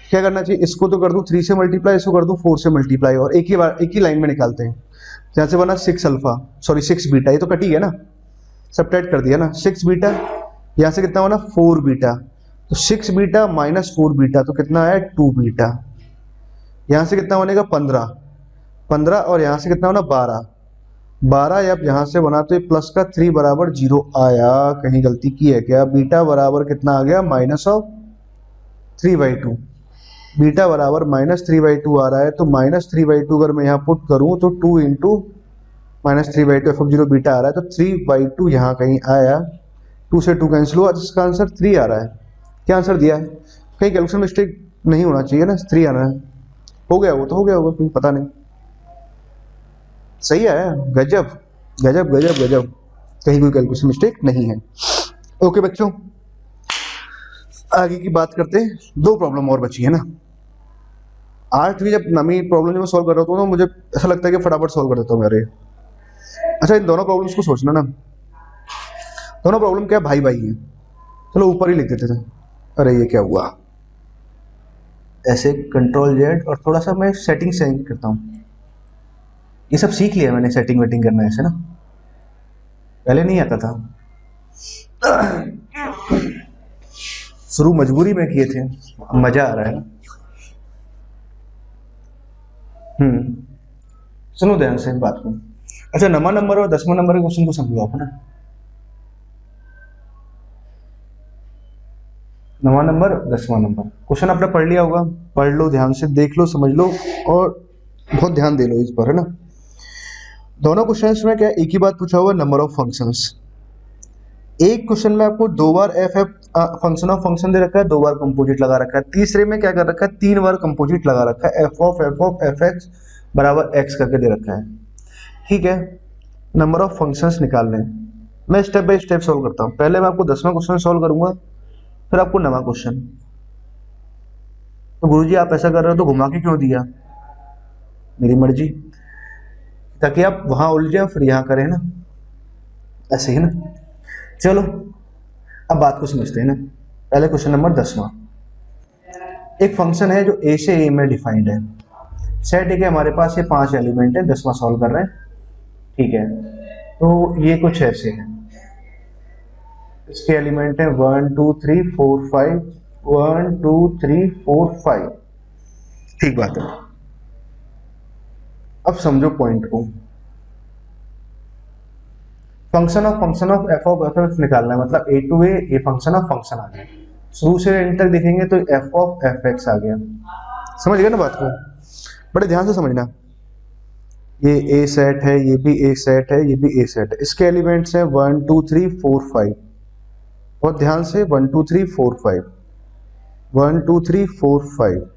क्या करना चाहिए, इसको तो कर दूं 3 से मल्टीप्लाई, इसको कर दूं 4 से मल्टीप्लाई, और एक ही लाइन में निकालते हैं। यहाँ से बना 6 अल्फा, सॉरी 6 बीटा, ये तो कट ही है ना, सब्ट्रैक्ट कर दिया ना, 6 बीटा, यहाँ से कितना बना 4 बीटा, तो 6 बीटा माइनस 4 बीटा तो कितना आया 2 बीटा, यहाँ से कितना बनेगा 15, और यहाँ से कितना बना 12, अब यहाँ से बना तो ये प्लस का 3 बराबर 0 आया। कहीं गलती की है क्या, बीटा बराबर कितना आ गया, -3/2, बीटा बराबर -3/2 आ रहा है। तो -3/2 अगर मैं यहाँ पुट करूँ तो 2 इंटू -3/2 f(0) बीटा आ रहा है, तो 3/2 यहाँ कहीं आया, 2 से 2 कैंसिल हुआ, जिसका आंसर 3 आ रहा है। क्या आंसर दिया है, कहीं कैलकुलेशन मिस्टेक नहीं होना चाहिए ना, 3 आना है, हो गया वो तो हो गया होगा, कोई पता नहीं, सही है, गजब गजब गजब गजब, कहीं कोई कैलकुलेशन मिस्टेक नहीं है। ओके बच्चों, आगे की बात करते हैं, 2 प्रॉब्लम और बची है ना। 8वीं जब नवी प्रॉब्लम जब मैं सॉल्व कर रहा हूँ तो मुझे ऐसा लगता है कि फटाफट सॉल्व कर देता हूँ मेरे। अच्छा, इन दोनों प्रॉब्लम्स को सोचना ना, दोनों प्रॉब्लम क्या भाई भाई हैं, चलो ऊपर ही लिख देते थे। अरे ये क्या हुआ, ऐसे Ctrl Z, और थोड़ा सा मैं सेटिंग चेंज करता हूँ, ये सब सीख लिया मैंने, सेटिंग वेटिंग करना ऐसे ना, पहले नहीं आता था, शुरू मजबूरी में किए थे, मजा आ रहा है ना। सुनो ध्यान से बात को। अच्छा, 9वां नंबर और 10वां नंबर के क्वेश्चन को समझो आप ना, 9वां नंबर 10वां नंबर क्वेश्चन आपने पढ़ लिया होगा, पढ़ लो ध्यान से, देख लो, समझ लो, और बहुत ध्यान दे लो इस पर, है ना। दोनों क्वेश्चंस में क्या एक ही बात पूछा हुआ, नंबर ऑफ फंक्शंस। एक क्वेश्चन में आपको 2 बार एफ फंक्शन ऑफ फंक्शन दे रखा है, 2 बार कंपोजिट लगा रखा है, तीसरे में क्या कर रखा है, 3 बार कंपोजिट लगा रखा है, एफ ऑफ एफ एक्स बराबर एक्स करके दे रखा है, ठीक है। नंबर ऑफ फंक्शंस निकाल लें, मैं स्टेप बाय स्टेप सोल्व करता हूँ। पहले मैं आपको 10वां क्वेश्चन सोल्व करूंगा, फिर आपको 9वां क्वेश्चन। तो गुरुजी आप ऐसा कर रहे हो तो घुमा के क्यों दिया, मेरी मर्जी, ताकि आप वहां उलझ जाए फिर यहाँ करें ना, ऐसे ही ना। चलो अब बात को समझते हैं ना। पहले क्वेश्चन नंबर 10वां, एक फंक्शन है जो ए से ए में डिफाइंड है, सेट है कि हमारे पास ये 5 एलिमेंट है, 10वां सॉल्व कर रहे हैं, ठीक है। तो ये कुछ ऐसे है, इसके एलिमेंट है 1 2 3 4 5, 1 2 3 4 5, ठीक बात है। अब समझो पॉइंट को, function of F of X निकालना है, मतलब A to A function of function आ गया, शुरू से एंड तक देखेंगे तो एफ ऑफ एफ एक्स आ गया, समझ गए ना बात को, बड़े ध्यान से समझना। ये ए सेट है, ये भी ए सेट है, ये भी ए सेट है, इसके एलिमेंट्स हैं 1 2 3 4 5, बहुत ध्यान से, 1 2 3 4 5, 1 2 3 4 5।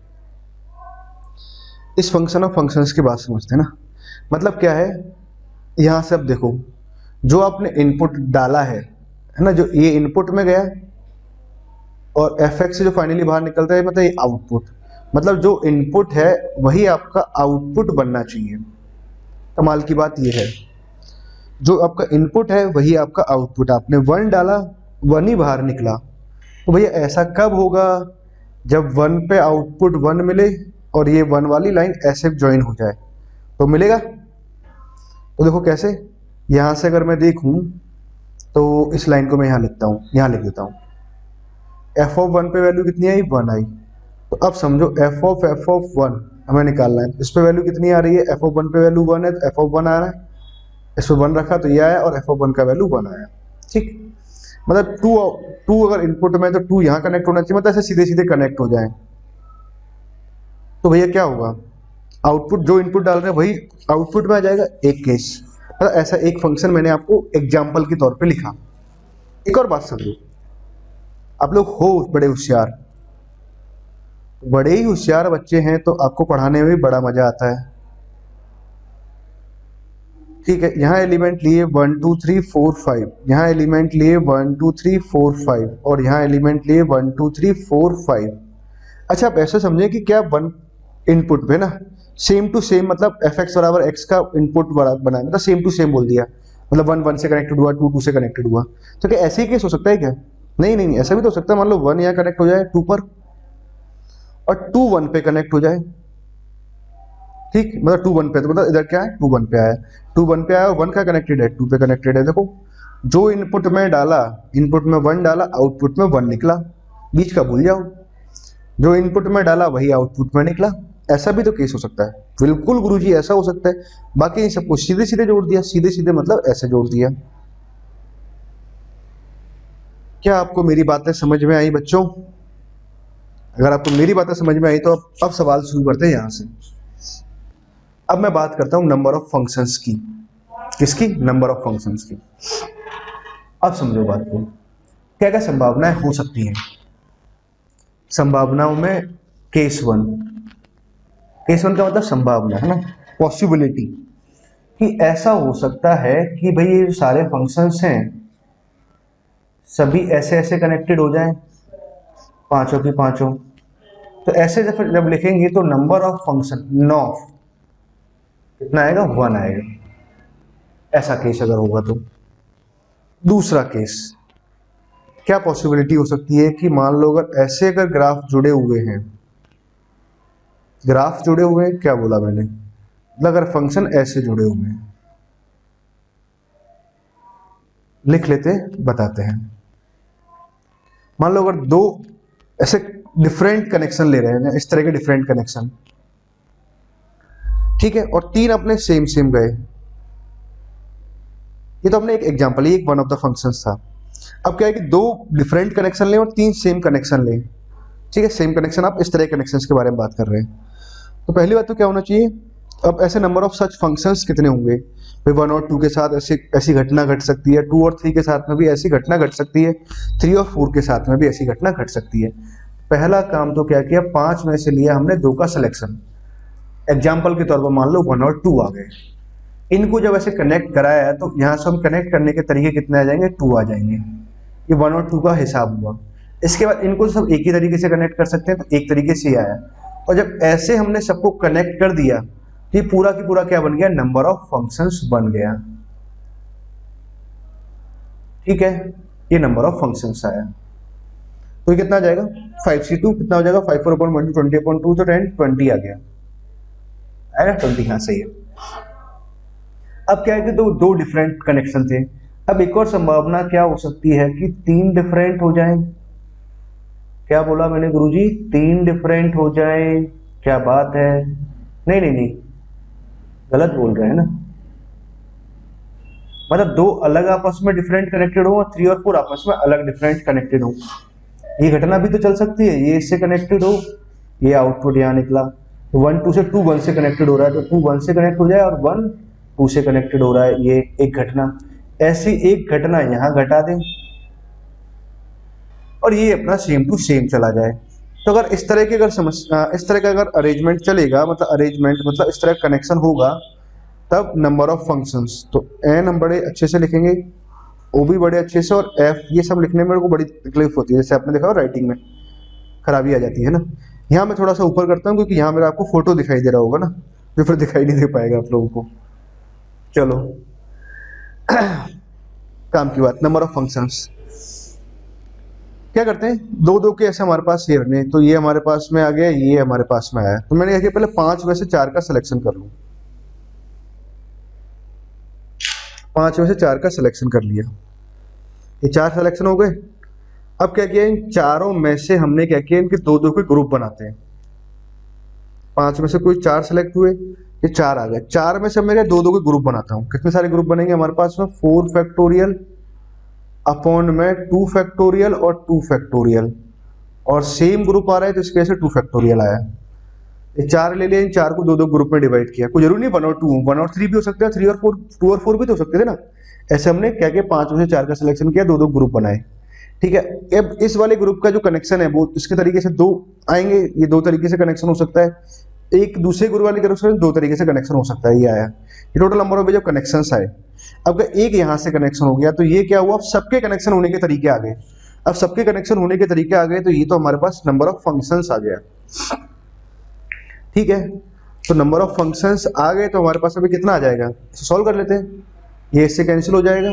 इस फंक्शन ऑफ फंक्शंस की बात समझते हैं ना, मतलब क्या है, यहां से अब देखो, जो आपने इनपुट डाला है ना, जो ये इनपुट में गया, और एफ एक्स से जो फाइनली बाहर निकलता है, मतलब ये आउटपुट, मतलब जो इनपुट है वही आपका आउटपुट बनना चाहिए। कमाल की बात ये है, जो आपका इनपुट है वही आपका आउटपुट, आपने 1 डाला 1 ही बाहर निकला, तो भैया ऐसा कब होगा, जब 1 पे आउटपुट 1 मिले और ये 1 वाली लाइन ऐसे ज्वाइन हो जाए, तो मिलेगा। तो देखो कैसे, यहां से अगर मैं देखूं तो इस लाइन को मैं यहां लिखता हूं, यहां लिख देता हूं। एफ ऑफ वन पे वैल्यू कितनी आई, 1 आई। तो अब समझो एफ ऑफ वन हमें निकालना है। इस पे वैल्यू कितनी आ रही है, एफ ऑफ वन पे वैल्यू 1 है तो एफ ऑफ 1 आ रहा है, इस पे 1 रखा तो ये आया और एफ ऑफ 1 का वैल्यू 1 आया। ठीक, मतलब टू अगर इनपुट में तो 2 यहाँ कनेक्ट होना चाहिए, मतलब ऐसे सीधे सीधे कनेक्ट हो जाए। तो भैया क्या होगा, आउटपुट जो इनपुट डाल रहे हैं वही आउटपुट में आ जाएगा, एक केस। मतलब ऐसा एक फंक्शन मैंने आपको एग्जाम्पल के तौर पे लिखा। एक और बात समझो, आप लोग हो बड़े होशियार, बड़े ही होशियार बच्चे हैं तो आपको पढ़ाने में भी बड़ा मजा आता है। ठीक है, यहाँ एलिमेंट लिए 1 2 3 4 5, यहाँ एलिमेंट लिए 1 2 3 4 5 और यहाँ एलिमेंट लिए 1 2 3 4 5। अच्छा, आप ऐसे समझें कि क्या वन इनपुट पे ना सेम टू सेम, मतलब एफ एक्स बराबर एक्स का इनपुट बनाया, मतलब सेम टू सेम बोल दिया, मतलब 1 1 से कनेक्टेड हुआ, 2 2 से कनेक्टेड हुआ। तो क्या ऐसे ही केस हो सकता है क्या? नहीं नहीं नहीं, ऐसा भी तो हो सकता है, मान लो 1 यहाँ कनेक्ट हो जाए 2 पर और 2 1 पे कनेक्ट हो जाए। ठीक, मतलब 2 1 पे, तो मतलब इधर क्या है, 2 1 पे आया, 2 1 पे आया और 1 का कनेक्टेड है, 2 पे कनेक्टेड है। देखो जो इनपुट में डाला, इनपुट में 1 डाला, आउटपुट में 1 निकला, बीच का भूल जाओ, जो इनपुट में डाला वही आउटपुट में निकला। ऐसा भी तो केस हो सकता है, बिल्कुल गुरुजी ऐसा हो सकता है। बाकी इन सबको सीधे सीधे जोड़ दिया, सीधे सीधे मतलब ऐसे जोड़ दिया। क्या आपको मेरी बातें समझ में आई बच्चों? अगर आपको मेरी बातें समझ में आई तो अब सवाल शुरू करते हैं यहां से। अब मैं बात करता हूं नंबर ऑफ फंक्शंस की। किसकी? नंबर ऑफ फंक्शंस की। अब समझो बात को, क्या क्या संभावनाएं हो सकती हैं। संभावनाओं में केस वन, केस वन का मतलब संभावना है ना, पॉसिबिलिटी, कि ऐसा हो सकता है कि भाई ये सारे फंक्शंस हैं सभी ऐसे ऐसे कनेक्टेड हो जाएं, पांचों की पांचों। तो ऐसे जब लिखेंगे तो नंबर ऑफ फंक्शन नॉफ कितना आएगा, 1 आएगा। ऐसा केस अगर होगा तो। दूसरा केस, क्या पॉसिबिलिटी हो सकती है कि मान लो अगर ऐसे अगर ग्राफ जुड़े हुए हैं, ग्राफ जुड़े हुए हैं, क्या बोला मैंने, मतलब अगर फंक्शन ऐसे जुड़े हुए हैं, लिख लेते बताते हैं। मान लो अगर दो ऐसे डिफरेंट कनेक्शन ले रहे हैं, इस तरह के डिफरेंट कनेक्शन, ठीक है, और 3 अपने सेम सेम गए। ये तो अपने एक एग्जांपल, ये एक वन ऑफ द फंक्शंस था। अब क्या है कि 2 डिफरेंट कनेक्शन लें और 3 सेम कनेक्शन लें। ठीक है, सेम कनेक्शन, आप इस तरह कनेक्शंस के बारे में बात कर रहे हैं। तो पहली बात तो क्या होना चाहिए, अब ऐसे नंबर ऑफ सच फंक्शंस कितने होंगे भाई। 1 और 2 के साथ ऐसी घटना घट सकती है, 2 और 3 के साथ में भी ऐसी घटना घट सकती है, 3 और 4 के साथ में भी ऐसी घटना घट सकती है। पहला काम तो क्या किया, 5 में से लिया हमने 2 का सिलेक्शन। एग्जाम्पल के तौर पर मान लो 1 और 2 आ गए। इनको जब ऐसे कनेक्ट कराया तो यहाँ से हम कनेक्ट करने के तरीके कितने आ जाएंगे, 2 आ जाएंगे। ये 1 और 2 का हिसाब हुआ। इसके बाद इनको सब एक ही तरीके से कनेक्ट कर सकते हैं, तो एक तरीके से ही आया। और जब ऐसे हमने सबको कनेक्ट कर दिया तो ये पूरा की पूरा क्या बन गया, नंबर ऑफ फंक्शंस बन गया। ठीक है, ये नंबर ऑफ फंक्शंस आया। तो ये कितना आ जाएगा, 5c2 कितना हो जाएगा, 5 4 अपॉन 1 20 अपॉन 2, तो 10 20 आ गया, आया ना 20। हाँ सही है। अब क्या है कि दो डिफरेंट कनेक्शन थे। अब एक और संभावना क्या हो सकती है कि 3 डिफरेंट हो जाए। क्या बोला मैंने गुरुजी, 3 डिफरेंट हो जाए, क्या बात है। नहीं नहीं नहीं, गलत बोल रहे हैं ना, मतलब 2 अलग आपस में डिफरेंट कनेक्टेड हो और 3 और 4 आपस में अलग डिफरेंट कनेक्टेड हो। ये घटना भी तो चल सकती है, ये इससे कनेक्टेड हो, ये आउटपुट यहाँ निकला, तो 1 2 से 2 1 से कनेक्टेड हो रहा है, तो 2 1 से कनेक्ट हो जाए और 1 2 से कनेक्टेड हो रहा है, ये एक घटना। ऐसी एक घटना यहाँ घटा दें और ये अपना सेम टू सेम चला जाए। तो अगर इस तरह की अगर इस तरह का अगर अरेंजमेंट चलेगा, मतलब अरेंजमेंट मतलब इस तरह का कनेक्शन होगा, तब नंबर ऑफ फंक्शंस, तो एन हम बड़े अच्छे से लिखेंगे, ओ भी बड़े अच्छे से, और एफ ये सब लिखने में मेरे को बड़ी तकलीफ होती है, जैसे आपने देखा राइटिंग में खराबी आ जाती है ना। यहाँ मैं थोड़ा सा ऊपर करता हूँ क्योंकि यहाँ मेरा आपको फोटो दिखाई दे रहा होगा ना, जो फिर दिखाई नहीं दे पाएगा आप लोगों को। चलो काम की बात, नंबर ऑफ फंक्शंस क्या करते हैं, 2 2 के ऐसे हमारे पास ये रखने, तो ये हमारे पास में आ गया, ये हमारे पास में आया, तो मैंने कहा कि पहले 5 में से 4 का सिलेक्शन कर लूँ। 5 में से 4 का सिलेक्शन कर लिया, ये 4 सिलेक्शन हो गए। अब क्या किया, इन चारों में से हमने क्या किया, इनके दो दो के ग्रुप बनाते हैं। 5 में से कोई 4 सेलेक्ट हुए, ये 4 आ गए, 4 में से मैं क्या दो दो के ग्रुप बनाता हूँ। कितने सारे ग्रुप बनेंगे हमारे पास में, 4 फैक्टोरियल अपॉन में 2 फैक्टोरियल और 2 फैक्टोरियल, और सेम ग्रुप आ रहा है तो इसके वजह से 2 फैक्टोरियल आया। ये 4 ले लिए, इन 4 को दो दो ग्रुप में डिवाइड किया। कोई जरूरी नहीं 1 और 2, 1 और 3 भी हो सकते हैं, 3 और 4, 2 और 4 भी तो हो सकते थे ना। ऐसे हमने क्या किया, 5 में से 4 का सिलेक्शन किया, दो दो ग्रुप बनाए। ठीक है, अब इस वाले ग्रुप का जो कनेक्शन है वो इसके तरीके से दो आएंगे, ये दो तरीके से कनेक्शन हो सकता है। एक दूसरे ग्रुप वाले कनेक्शन दो तरीके से कनेक्शन हो सकता है, ये आया। ये टोटल नंबर ऑफ जो कनेक्शन आए। अब एक यहाँ से कनेक्शन हो गया तो ये क्या हुआ, अब सबके कनेक्शन होने के तरीके आ गए। अब सबके कनेक्शन होने के तरीके आ गए तो ये तो हमारे पास नंबर ऑफ फंक्शंस आ गया। ठीक है, तो नंबर ऑफ फंक्शंस आ गए तो हमारे पास अभी कितना आ जाएगा, सॉल्व कर लेते हैं। ये इससे कैंसिल हो जाएगा,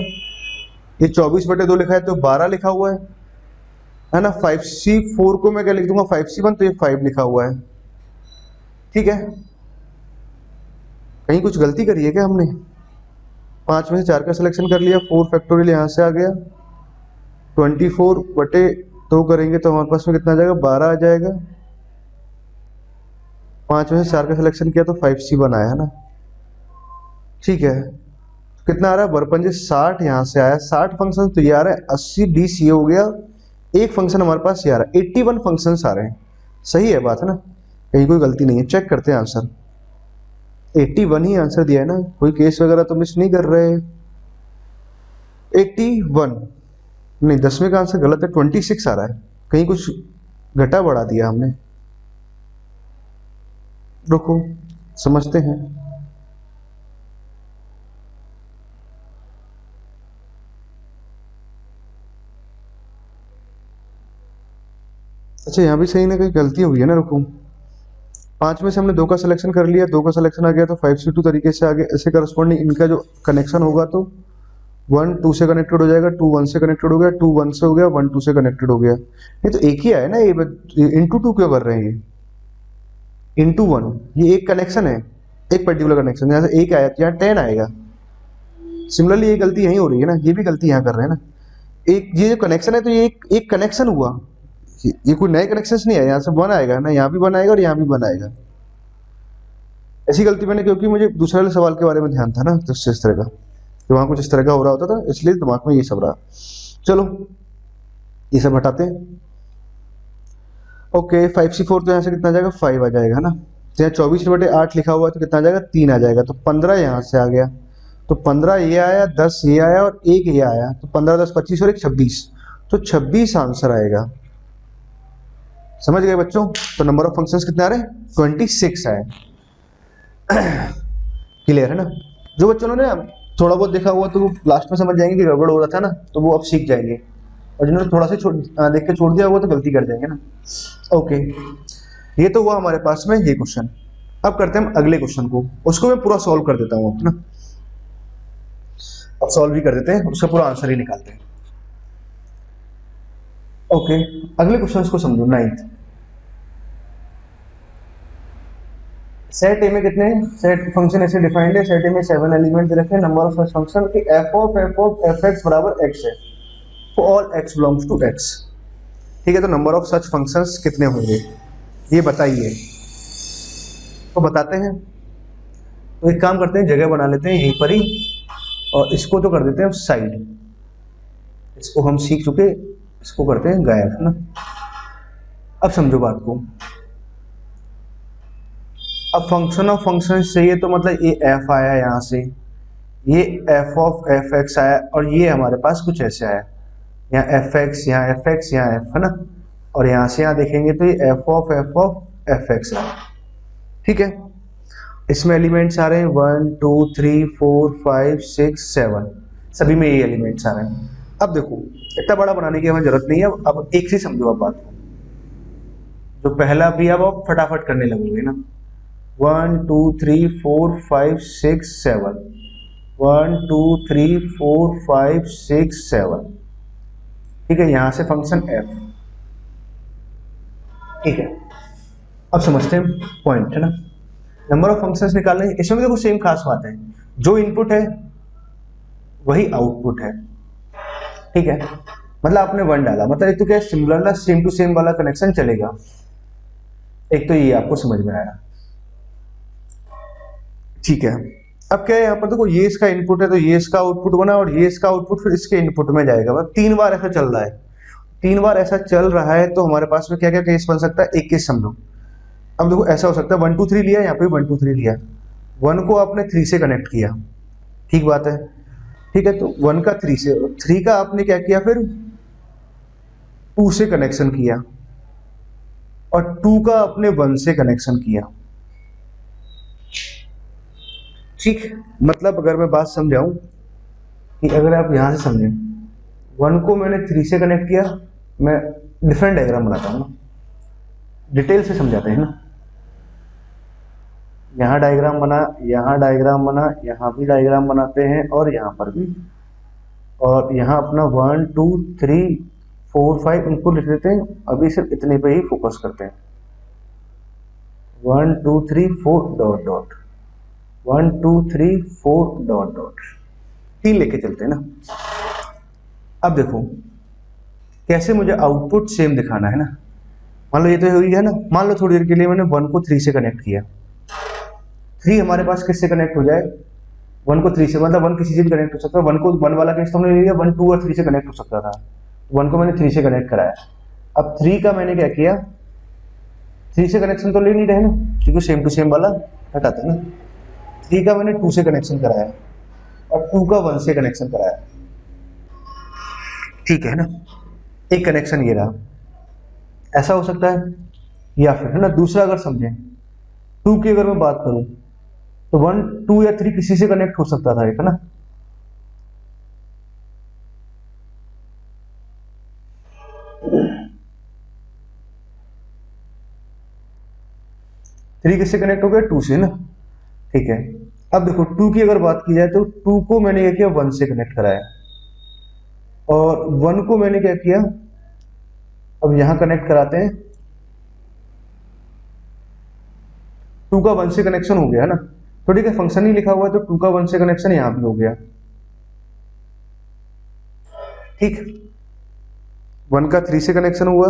ये 24/2 लिखा है तो 12 लिखा हुआ है ना। 5c4 को मैं क्या लिख दूंगा, 5c1, तो ये 5 लिखा हुआ है। ठीक है, कहीं कुछ गलती करी है क्या हमने। 5 में से 4 का सिलेक्शन कर लिया, 4 फैक्टोरियल यहाँ से आ गया, 24/2 करेंगे तो हमारे पास में कितना आ जाएगा, 12 आ जाएगा। 5 में से 4 का सिलेक्शन किया तो 5c1 आया है ना। ठीक है, कितना आ रहा है, बरपंजे 60 यहाँ से आया, 60 फंक्शन तो ये आ रहा है, 80 ये हो गया। एक फंक्शन हमारे पास ये आ रहा है, 81 फंक्शन आ रहे हैं। सही है बात है ना, कहीं कोई गलती नहीं है। चेक करते हैं आंसर, 81 ही आंसर दिया है ना, कोई केस वगैरह तो मिस नहीं कर रहे। 81 नहीं, 10वें का आंसर गलत है, 26 आ रहा है, कहीं कुछ घटा बढ़ा दिया हमने। रुको समझते हैं। अच्छा यहाँ भी सही ना, कहीं गलती हुई है ना। रुको, 5 में से हमने 2 का सिलेक्शन कर लिया, 2 का सिलेक्शन आ गया तो 5c2 तरीके से आगे, ऐसे करस्पॉन्डिंग इनका जो कनेक्शन होगा तो 1 2 से कनेक्टेड हो जाएगा, 2 1 से कनेक्टेड हो गया, 2 1 से हो गया, 1 2 से कनेक्टेड हो गया। ये तो एक ही आया ना, ये इंटू 2 क्यों कर रहे हैं, ये इंटू 1, ये एक कनेक्शन है, एक पर्टिकुलर कनेक्शन, यहाँ से एक आया तो यहाँ 10 आएगा। सिमिलरली ये गलती यहीं हो रही है ना, ये भी गलती यहाँ कर रहे हैं ना। एक ये जो कनेक्शन है तो ये एक कनेक्शन हुआ, ये कोई नए कनेक्शन नहीं है, यहाँ से 1 आएगा ना, यहाँ भी 1 आएगा और यहाँ भी 1 आएगा। ऐसी गलती मैंने, क्योंकि मुझे दूसरे वाले सवाल के बारे में ध्यान था ना, तो इस तरह का, तो वहां कुछ इस तरह का हो रहा होता था, इसलिए दिमाग में ये सब रहा। चलो ये सब हटाते हैं। ओके, 5c4 तो यहाँ से कितना आ जाएगा, 5 आ जाएगा ना। तो यहाँ 24/8 लिखा हुआ है तो कितना आ जाएगा, 3 आ जाएगा, तो 15 यहाँ से आ गया, तो 15 ये आया, 10 ये आया और 1 ये आया, तो 15 10 25 और 1 26, तो 26 आंसर आएगा। समझ गए बच्चों, तो नंबर ऑफ फंक्शंस कितने आ रहे हैं, 26 आए। क्लियर है ना। जो बच्चों ने थोड़ा बहुत देखा हुआ तो वो लास्ट में समझ जाएंगे कि गड़बड़ हो रहा था ना, तो वो अब सीख जाएंगे, और जिन्होंने थोड़ा सा देख के छोड़ दिया हुआ तो गलती कर जाएंगे ना। ओके, ये तो हुआ हमारे पास में ये क्वेश्चन। अब करते हैं हम अगले क्वेश्चन को, उसको मैं पूरा सॉल्व कर देता हूँ ना। अब सॉल्व भी कर देते हैं, उसका पूरा आंसर ही निकालते हैं। ओके, अगले क्वेश्चन को समझो। 9th, सेट ए में कितने सेट फंक्शन ऐसे डिफाइंड है, सेट ए में 7 एलिमेंट दे रखे हैं, नंबर ऑफ सच फंक्शन की f ऑफ fx बराबर x है, for all x belongs to x। ठीक है, तो नंबर ऑफ सच फंक्शंस कितने होंगे ये बताइए। तो बताते हैं, तो एक काम करते हैं, जगह बना लेते हैं यहीं पर ही, और इसको तो कर देते हैं साइड, इसको हम सीख चुके, इसको करते हैं गायब ना। अब समझो बात को, अब फंक्शन ऑफ फंक्शन चाहिए तो मतलब ये f आया यहाँ से, ये f ऑफ fx आया, और ये हमारे पास कुछ ऐसे आया, यहाँ fx, यहाँ fx, यहाँ f है ना, और यहाँ से यहाँ देखेंगे तो ये f ऑफ fx है। ठीक है, इसमें एलिमेंट्स आ रहे हैं 1 2 3 4 5 6 7, सभी में ये एलिमेंट्स आ रहे हैं। अब देखो, इतना बड़ा बनाने की हमें जरूरत नहीं है, अब एक से समझो आप बात को, जो पहला भी अब आप फटाफट करने लगोगे ना। 1 2 3 4 5 6 7, 1 2 3 4 5 6 7। ठीक है, यहां से फंक्शन f। ठीक है, अब समझते हैं पॉइंट है ना। नंबर ऑफ फंक्शंस निकालने, इसमें देखो सेम खास बात है, जो इनपुट है वही आउटपुट है। ठीक है, मतलब आपने 1 डाला, मतलब एक तो क्या सिमिलर सेम टू सेम वाला कनेक्शन चलेगा। एक तो ये आपको समझ में आया। ठीक है, अब क्या है यहाँ पर देखो, ये इसका इनपुट है तो ये इसका आउटपुट बना, और ये इसका आउटपुट फिर इसके इनपुट में जाएगा। मतलब 3 बार ऐसा चल रहा है। 3 बार ऐसा चल रहा है तो हमारे पास में क्या क्या केस बन सकता है, एक केस समझो। अब देखो ऐसा हो सकता है 1 2 3 लिया, यहाँ पे 1 2 3 लिया, 1 को आपने 3 से कनेक्ट किया, ठीक बात है। ठीक है, तो 1 का 3 से, 3 का आपने क्या किया फिर 2 से कनेक्शन किया, और 2 का आपने 1 से कनेक्शन किया। ठीक, मतलब अगर मैं बात समझाऊं कि अगर आप यहां से समझें, 1 को मैंने 3 से कनेक्ट किया, मैं डिफरेंट डायग्राम बनाता हूं ना, डिटेल से समझाते हैं ना। यहाँ डायग्राम बना, यहाँ डायग्राम बना, यहाँ भी डायग्राम बनाते हैं, और यहाँ पर भी, और यहाँ अपना 1 2 3 4 5 उनको लिख देते हैं। अभी सिर्फ इतने पे ही फोकस करते हैं, 1 2 3 4 डॉट डॉट, 1 2 3 4 डॉट डॉट, 3 लेके चलते हैं ना। अब देखो कैसे मुझे आउटपुट सेम दिखाना है ना। मान लो ये तो हुई है ना, मान लो थोड़ी देर के लिए मैंने 1 को 3 से कनेक्ट किया, 3 हमारे पास किससे कनेक्ट हो जाए, 1 को 3 से, मतलब 1 किसी से भी कनेक्ट हो सकता है। 1 को 1 वाला केस तो हमने ले लिया, 1 2 और 3 से कनेक्ट हो सकता था, 1 को मैंने 3 से कनेक्ट कराया। अब 3 का मैंने क्या किया, 3 से कनेक्शन तो ले नहीं रहे ना, क्योंकि सेम टू सेम वाला हटाते हैं ना। 3 का मैंने 2 से कनेक्शन कराया, और 2 का 1 से कनेक्शन कराया। ठीक है ना, एक कनेक्शन ये रहा, ऐसा हो सकता है। या फिर है ना, दूसरा अगर समझें, 2 की अगर मैं बात करूं तो 1 2 या 3 किसी से कनेक्ट हो सकता था, एक है ना। थ्री किससे कनेक्ट हो गया, 2 से ना। ठीक है, अब देखो 2 की अगर बात की जाए तो 2 को मैंने क्या किया, 1 से कनेक्ट कराया, और 1 को मैंने क्या किया, अब यहां कनेक्ट कराते हैं। 2 का 1 से कनेक्शन हो गया ना, तो ठीक है, फंक्शन ही लिखा हुआ है तो 2 का 1 से कनेक्शन यहां भी हो गया। ठीक, 1 का 3 से कनेक्शन हुआ,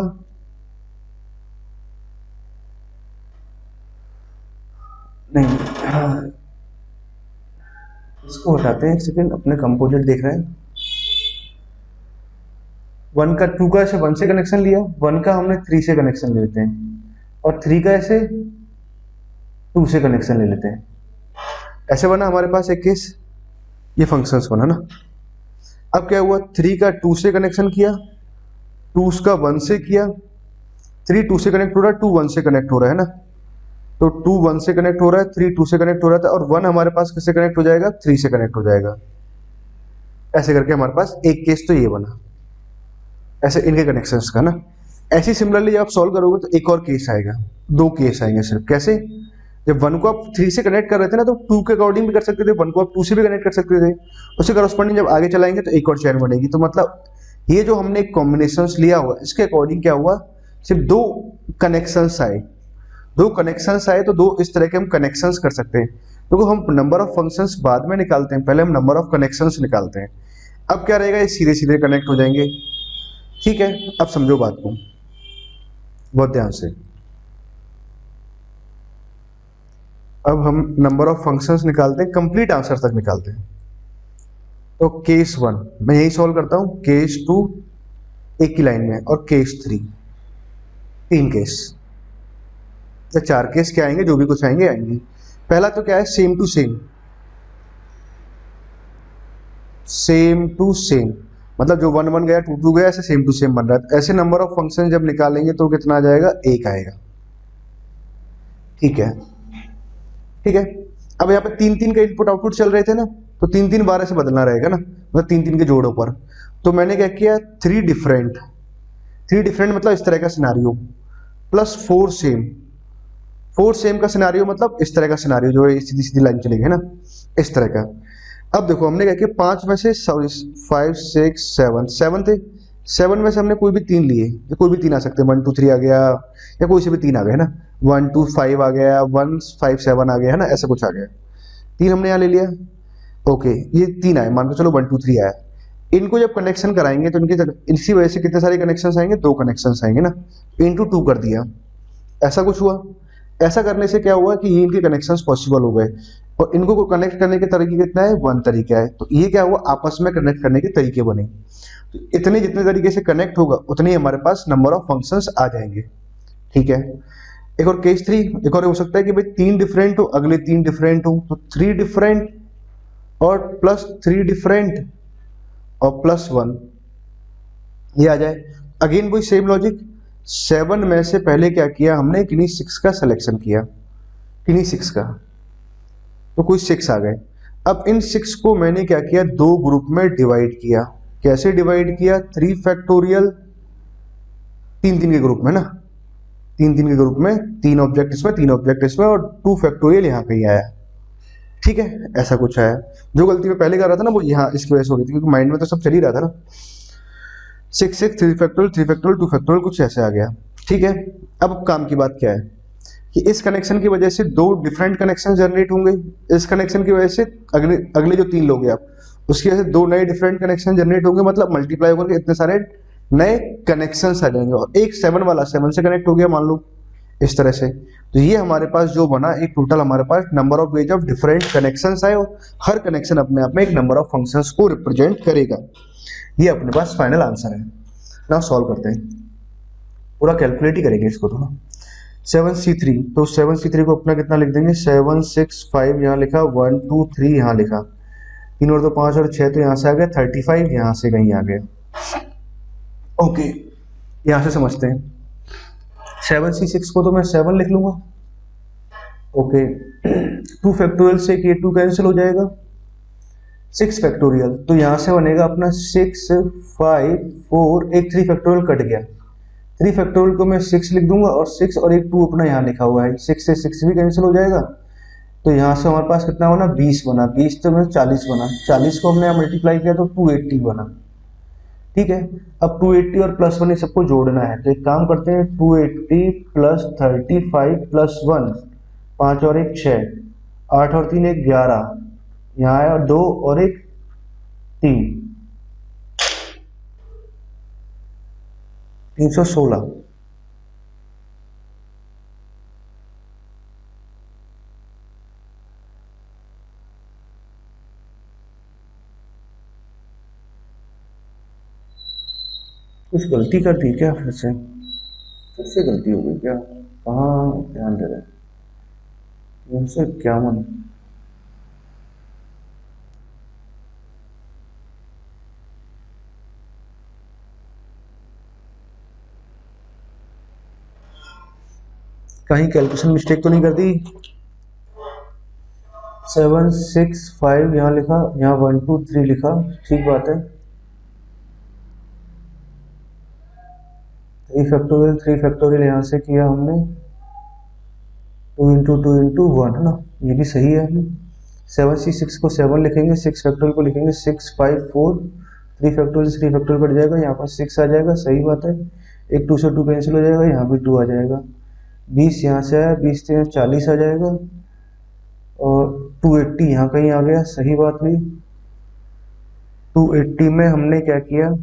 नहीं इसको हटाते हैं एक सेकेंड, अपने कंपोजिट देख रहे हैं। 1 का 2 का ऐसे 1 से कनेक्शन लिया, 1 का हमने 3 से कनेक्शन ले लेते हैं, और 3 का ऐसे 2 से कनेक्शन ले लेते हैं। ऐसे बना हमारे पास एक केस, ये फंक्शंस बना ना। अब क्या हुआ, 3 का 2 से कनेक्शन किया, 2 का 1 से किया, 3 2 से कनेक्ट हो रहा है, 2 1 से कनेक्ट हो रहा है ना, तो 2 1 से कनेक्ट हो रहा है, 3 2 से कनेक्ट हो रहा था, और 1 हमारे पास किससे कनेक्ट हो जाएगा, 3 से कनेक्ट हो जाएगा। ऐसे करके हमारे पास एक केस तो ये बना, ऐसे इनके कनेक्शंस का ना। ऐसी सिमिलरली जब आप सॉल्व करोगे तो एक और केस आएगा, 2 केस आएंगे सिर्फ। कैसे, जब 1 को आप 3 से कनेक्ट कर रहे थे ना, तो 2 के अकॉर्डिंग भी कर सकते थे, 1 को आप 2 से भी कनेक्ट कर सकते थे, उससे करस्पॉन्डिंग जब आगे चलाएंगे तो एक और चेन बनेगी। तो मतलब ये जो हमने कॉम्बिनेशंस लिया हुआ, इसके अकॉर्डिंग क्या हुआ, सिर्फ 2 कनेक्शंस आए, 2 कनेक्शंस आए, तो 2 इस तरह के हम कनेक्शंस कर सकते हैं। तो हम नंबर ऑफ फंक्शंस बाद में निकालते हैं, पहले हम नंबर ऑफ कनेक्शंस निकालते हैं। अब क्या रहेगा, ये सीधे सीधे कनेक्ट हो जाएंगे। ठीक है, अब समझो बात को बहुत ध्यान से। अब हम नंबर ऑफ फंक्शंस निकालते हैं, कंप्लीट आंसर तक निकालते हैं। तो केस 1 मैं यही सॉल्व करता हूं, केस 2 एक की लाइन में, और केस 3 3 केस या 4 केस क्या आएंगे, जो भी कुछ आएंगे आएंगे। पहला तो क्या है, same to same, same to same, मतलब जो 1 1 गया 2 2 गया, ऐसे सेम टू सेम बन रहा है। ऐसे नंबर ऑफ फंक्शन जब निकालेंगे तो कितना आ जाएगा, 1 आएगा। ठीक है, ठीक है। अब यहाँ पे 3 3 का इनपुट आउटपुट चल रहे थे ना, तो 3 3 बार ऐसे बदलना रहेगा ना, मतलब 3 3 के जोड़ों पर। तो मैंने क्या किया, 3 डिफरेंट, 3 डिफरेंट मतलब इस तरह का सिनारियो, प्लस 4 सेम, 4 सेम का सिनारियो मतलब इस तरह का सिनारियो, जो है सीधी सीधी लाइन चलेगी ना, इस तरह का। अब देखो हमने क्या किया, 5 में से 5 6 7 7 थे, 7 में से हमने कोई भी 3 लिए, या कोई भी 3 आ सकते हैं, 1 2 3 आ गया, या कोई से भी 3 आ गए ना, 1 2 5 आ गया, 1 5 7 आ गया है ना, ऐसा कुछ आ गया। 3 हमने यहाँ ले लिया। ओके, ये 3 आए, मान के चलो 1 2 3 आया। इनको जब कनेक्शन कराएंगे तो इनकी इसी वजह से कितने सारे कनेक्शन आएंगे, 2 कनेक्शन आएंगे ना, इंटू 2 कर दिया, ऐसा कुछ हुआ। ऐसा करने से क्या हुआ कि ये इनके कनेक्शंस पॉसिबल हो गए, और इनको को कनेक्ट करने के तरीके कितना है, 1 तरीका है। तो ये क्या हुआ, आपस में कनेक्ट करने के तरीके बने। तो इतने जितने तरीके से कनेक्ट होगा उतने ही हमारे पास नंबर ऑफ फंक्शंस आ जाएंगे। ठीक है, एक और केस 3, एक और हो सकता है कि भाई 3 डिफरेंट हो, अगले 3 डिफरेंट हो, तो 3 डिफरेंट और प्लस 3 डिफरेंट और प्लस 1, ये आ जाए। अगेन वही सेम लॉजिक, 7 में से पहले क्या किया हमने, किन्हीं 6 का सिलेक्शन किया, किन्हीं 6 का, तो कोई 6 आ गए। अब इन 6 को मैंने क्या किया, 2 ग्रुप में डिवाइड किया। कैसे डिवाइड किया, 3 फैक्टोरियल, 3 3 के ग्रुप में ना, 3 3 के ग्रुप में, 3 ऑब्जेक्ट इसमें 3 ऑब्जेक्ट इसमें, और 2 फैक्टोरियल यहाँ कहीं आया। ठीक है, ऐसा कुछ है। जो गलती मैं पहले कर रहा था ना वो यहाँ इसकी वजह से हो गई थी, क्योंकि माइंड में तो सब चल ही रहा था ना, 6 6 3 फैक्टोरियल 3 फैक्टोरियल 2 फैक्टोरियल, कुछ ऐसे आ गया। ठीक है, अब काम की बात क्या है कि इस कनेक्शन की वजह से 2 डिफरेंट कनेक्शन जनरेट होंगे। इस कनेक्शन की वजह से अगले अगले जो 3 लोग हैं आप, उसकी वजह से 2 नए डिफरेंट कनेक्शन जनरेट होंगे, मतलब मल्टीप्लाई होकर इतने सारे नए कनेक्शन आ जाएंगे। और एक 7 वाला 7 से कनेक्ट हो गया मान लो, इस तरह से। तो ये हमारे पास जो बना, एक टोटल हमारे पास number of ways of different connections आए, और हर कनेक्शन अपने आप में एक नंबर ऑफ फंक्शंस को रिप्रेजेंट करेगा। ये अपने पास फाइनल आंसर है ना। सॉल्व करते हैं, पूरा कैलकुलेट ही करेंगे इसको तो ना। 7C3, तो 7C3 को अपना कितना लिख देंगे, 7 6 5 यहाँ लिखा, 1 2 3 यहाँ लिखा, 3 और 2 5 और 6, तो यहाँ से आ गया 35, यहाँ से कहीं आ गया। ओके, यहाँ से समझते हैं। 7C6 को तो मैं 7 लिख लूंगा। ओके, 2 फैक्टोरियल से ये 2 कैंसिल हो जाएगा, 6 फैक्टोरियल, तो यहाँ से बनेगा अपना 6 5 4, एक 3 फैक्टोरियल कट गया, 3 फैक्टोरियल को मैं 6 लिख दूंगा, और 6 और एक 2 अपना यहाँ लिखा हुआ है, 6 से 6 भी कैंसिल हो जाएगा। तो यहाँ से हमारे पास कितना बना, 20 बना, 20 तो मैं 40 बना, 40 को हमने यहाँ मल्टीप्लाई किया तो 280 बना। ठीक है, अब 280 और प्लस 1 सबको जोड़ना है, तो एक काम करते हैं, 280 प्लस 35 प्लस 1, 5 और 1 6, 8 और 3 1 11, यहाँ आया 2 और 1 3, 316। कुछ गलती कर दी क्या, फिर से गलती हो गई क्या, कहाँ ध्यान दे रहे हैं, 351। कहीं कैलकुलेशन मिस्टेक तो नहीं कर दी। 7 6 5 यहाँ लिखा, यहाँ 1 2 3 लिखा, ठीक बात है। 3 फैक्टोरियल यहाँ से किया हमने, 2 इंटू 1 है ना, ये भी सही है। 7C6 को 7 लिखेंगे, 6 फैक्टोरियल को लिखेंगे 6 5 4, 3 फैक्टोरियल 3 फैक्टोरियल कट जाएगा, यहाँ पर 6 आ जाएगा, सही बात है। एक 2 से 2 कैंसिल हो जाएगा, यहाँ भी 2 आ जाएगा, 20 यहाँ से आया, 20 से 40 आ जाएगा, और 280 यहाँ कहीं आ गया, सही बात हुई। 280 में हमने क्या किया,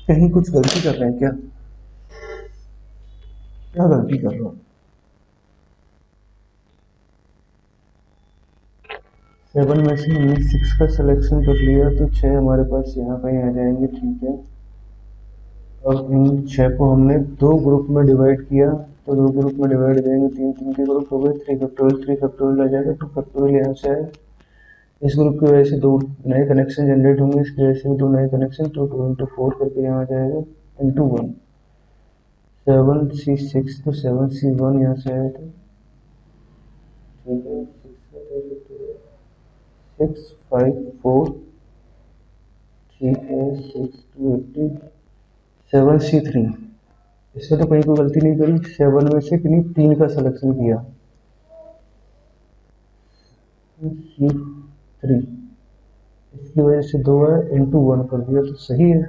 कहीं कुछ गलती कर रहे हैं क्या, क्या गलती कर रहे हो। 7 में से हमने 6 का सिलेक्शन कर लिया, तो 6 हमारे पास यहाँ कहीं आ जाएंगे। ठीक है, अब इन 6 को हमने 2 ग्रुप में डिवाइड किया, तो 2 ग्रुप में डिवाइड हो जाएंगे, 3 3 के ग्रुप हो गए, 3 फैक्टोरियल आ जाएगा, 2 फैक्टोरियल यहाँ से आए। इस ग्रुप की वजह से 2 नए कनेक्शन जनरेट होंगे, इसकी वजह से भी 2 नए कनेक्शन, तो 2 इंटू 4 करके यहाँ आ जाएगा, इंटू 1, 7C6, तो 7C1 यहाँ से आया था। ठीक है, 6 5 4, ठीक है, 6 2 80, 7C3, इसमें तो कहीं कोई गलती नहीं करी, 7 में से किन्हीं 3 का सिलेक्शन किया, C3, इसकी वजह से 2 है, इंटू 1 कर दिया तो सही है,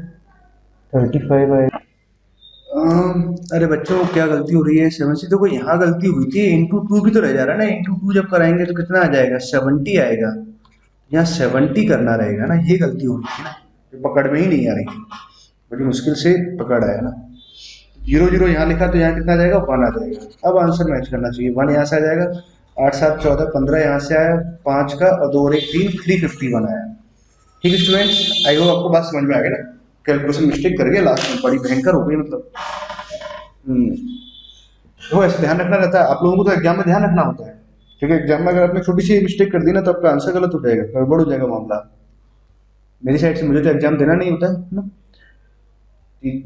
35 आएगा। अरे बच्चों क्या गलती हो रही है, 70 देखो यहाँ गलती हुई थी, इंटू 2 भी तो रह जा रहा है ना, इंटू 2 जब कराएंगे तो कितना आ जाएगा, 70 आएगा। यहाँ 70 करना रहेगा ना, ये गलती हो रही थी ना, ये पकड़ में ही नहीं आ रही थी, बड़ी मुश्किल से पकड़ आया ना। 0 0 यहाँ लिखा तो यहाँ कितना आ जाएगा, 1 आ जाएगा। अब आंसर मैच करना चाहिए, 1 यहाँ से आ जाएगा, 8 7 14 15 यहाँ से आया, 5 का और 2 और 1 3, 351 आया। ठीक है स्टूडेंट्स, आई होप आपको बात समझ में आ गई ना। कैलकुलेशन मिस्टेक कर गया लास्ट में, बड़ी भयंकर हो गई मतलब। तो ऐसे ध्यान रखना रहता है आप लोगों को, तो एग्जाम में ध्यान रखना होता है, क्योंकि एग्जाम में अगर आपने छोटी सी मिस्टेक कर दी ना तो आपका आंसर गलत हो जाएगा, गड़बड़ हो जाएगा मामला। मेरी साइड से मुझे तो एग्जाम देना नहीं होता है ना,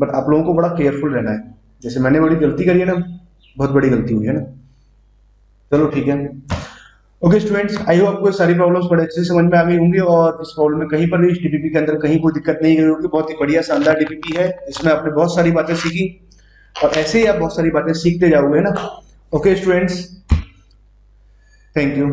बट आप लोगों को बड़ा केयरफुल रहना है। जैसे मैंने बड़ी गलती करी है ना, बहुत बड़ी गलती हुई है ना। चलो ठीक है, ओके स्टूडेंट्स, आई होप आपको सारी प्रॉब्लम्स बड़े अच्छे से समझ में आ गई होंगी, और इस प्रॉब्लम में कहीं पर भी, इस डीपीपी के अंदर कहीं कोई दिक्कत नहीं गई होगी। बहुत ही बढ़िया शानदार डीपीपी है, इसमें आपने बहुत सारी बातें सीखी, और ऐसे ही आप बहुत सारी बातें सीखते जाओगे ना। Okay students, thank you.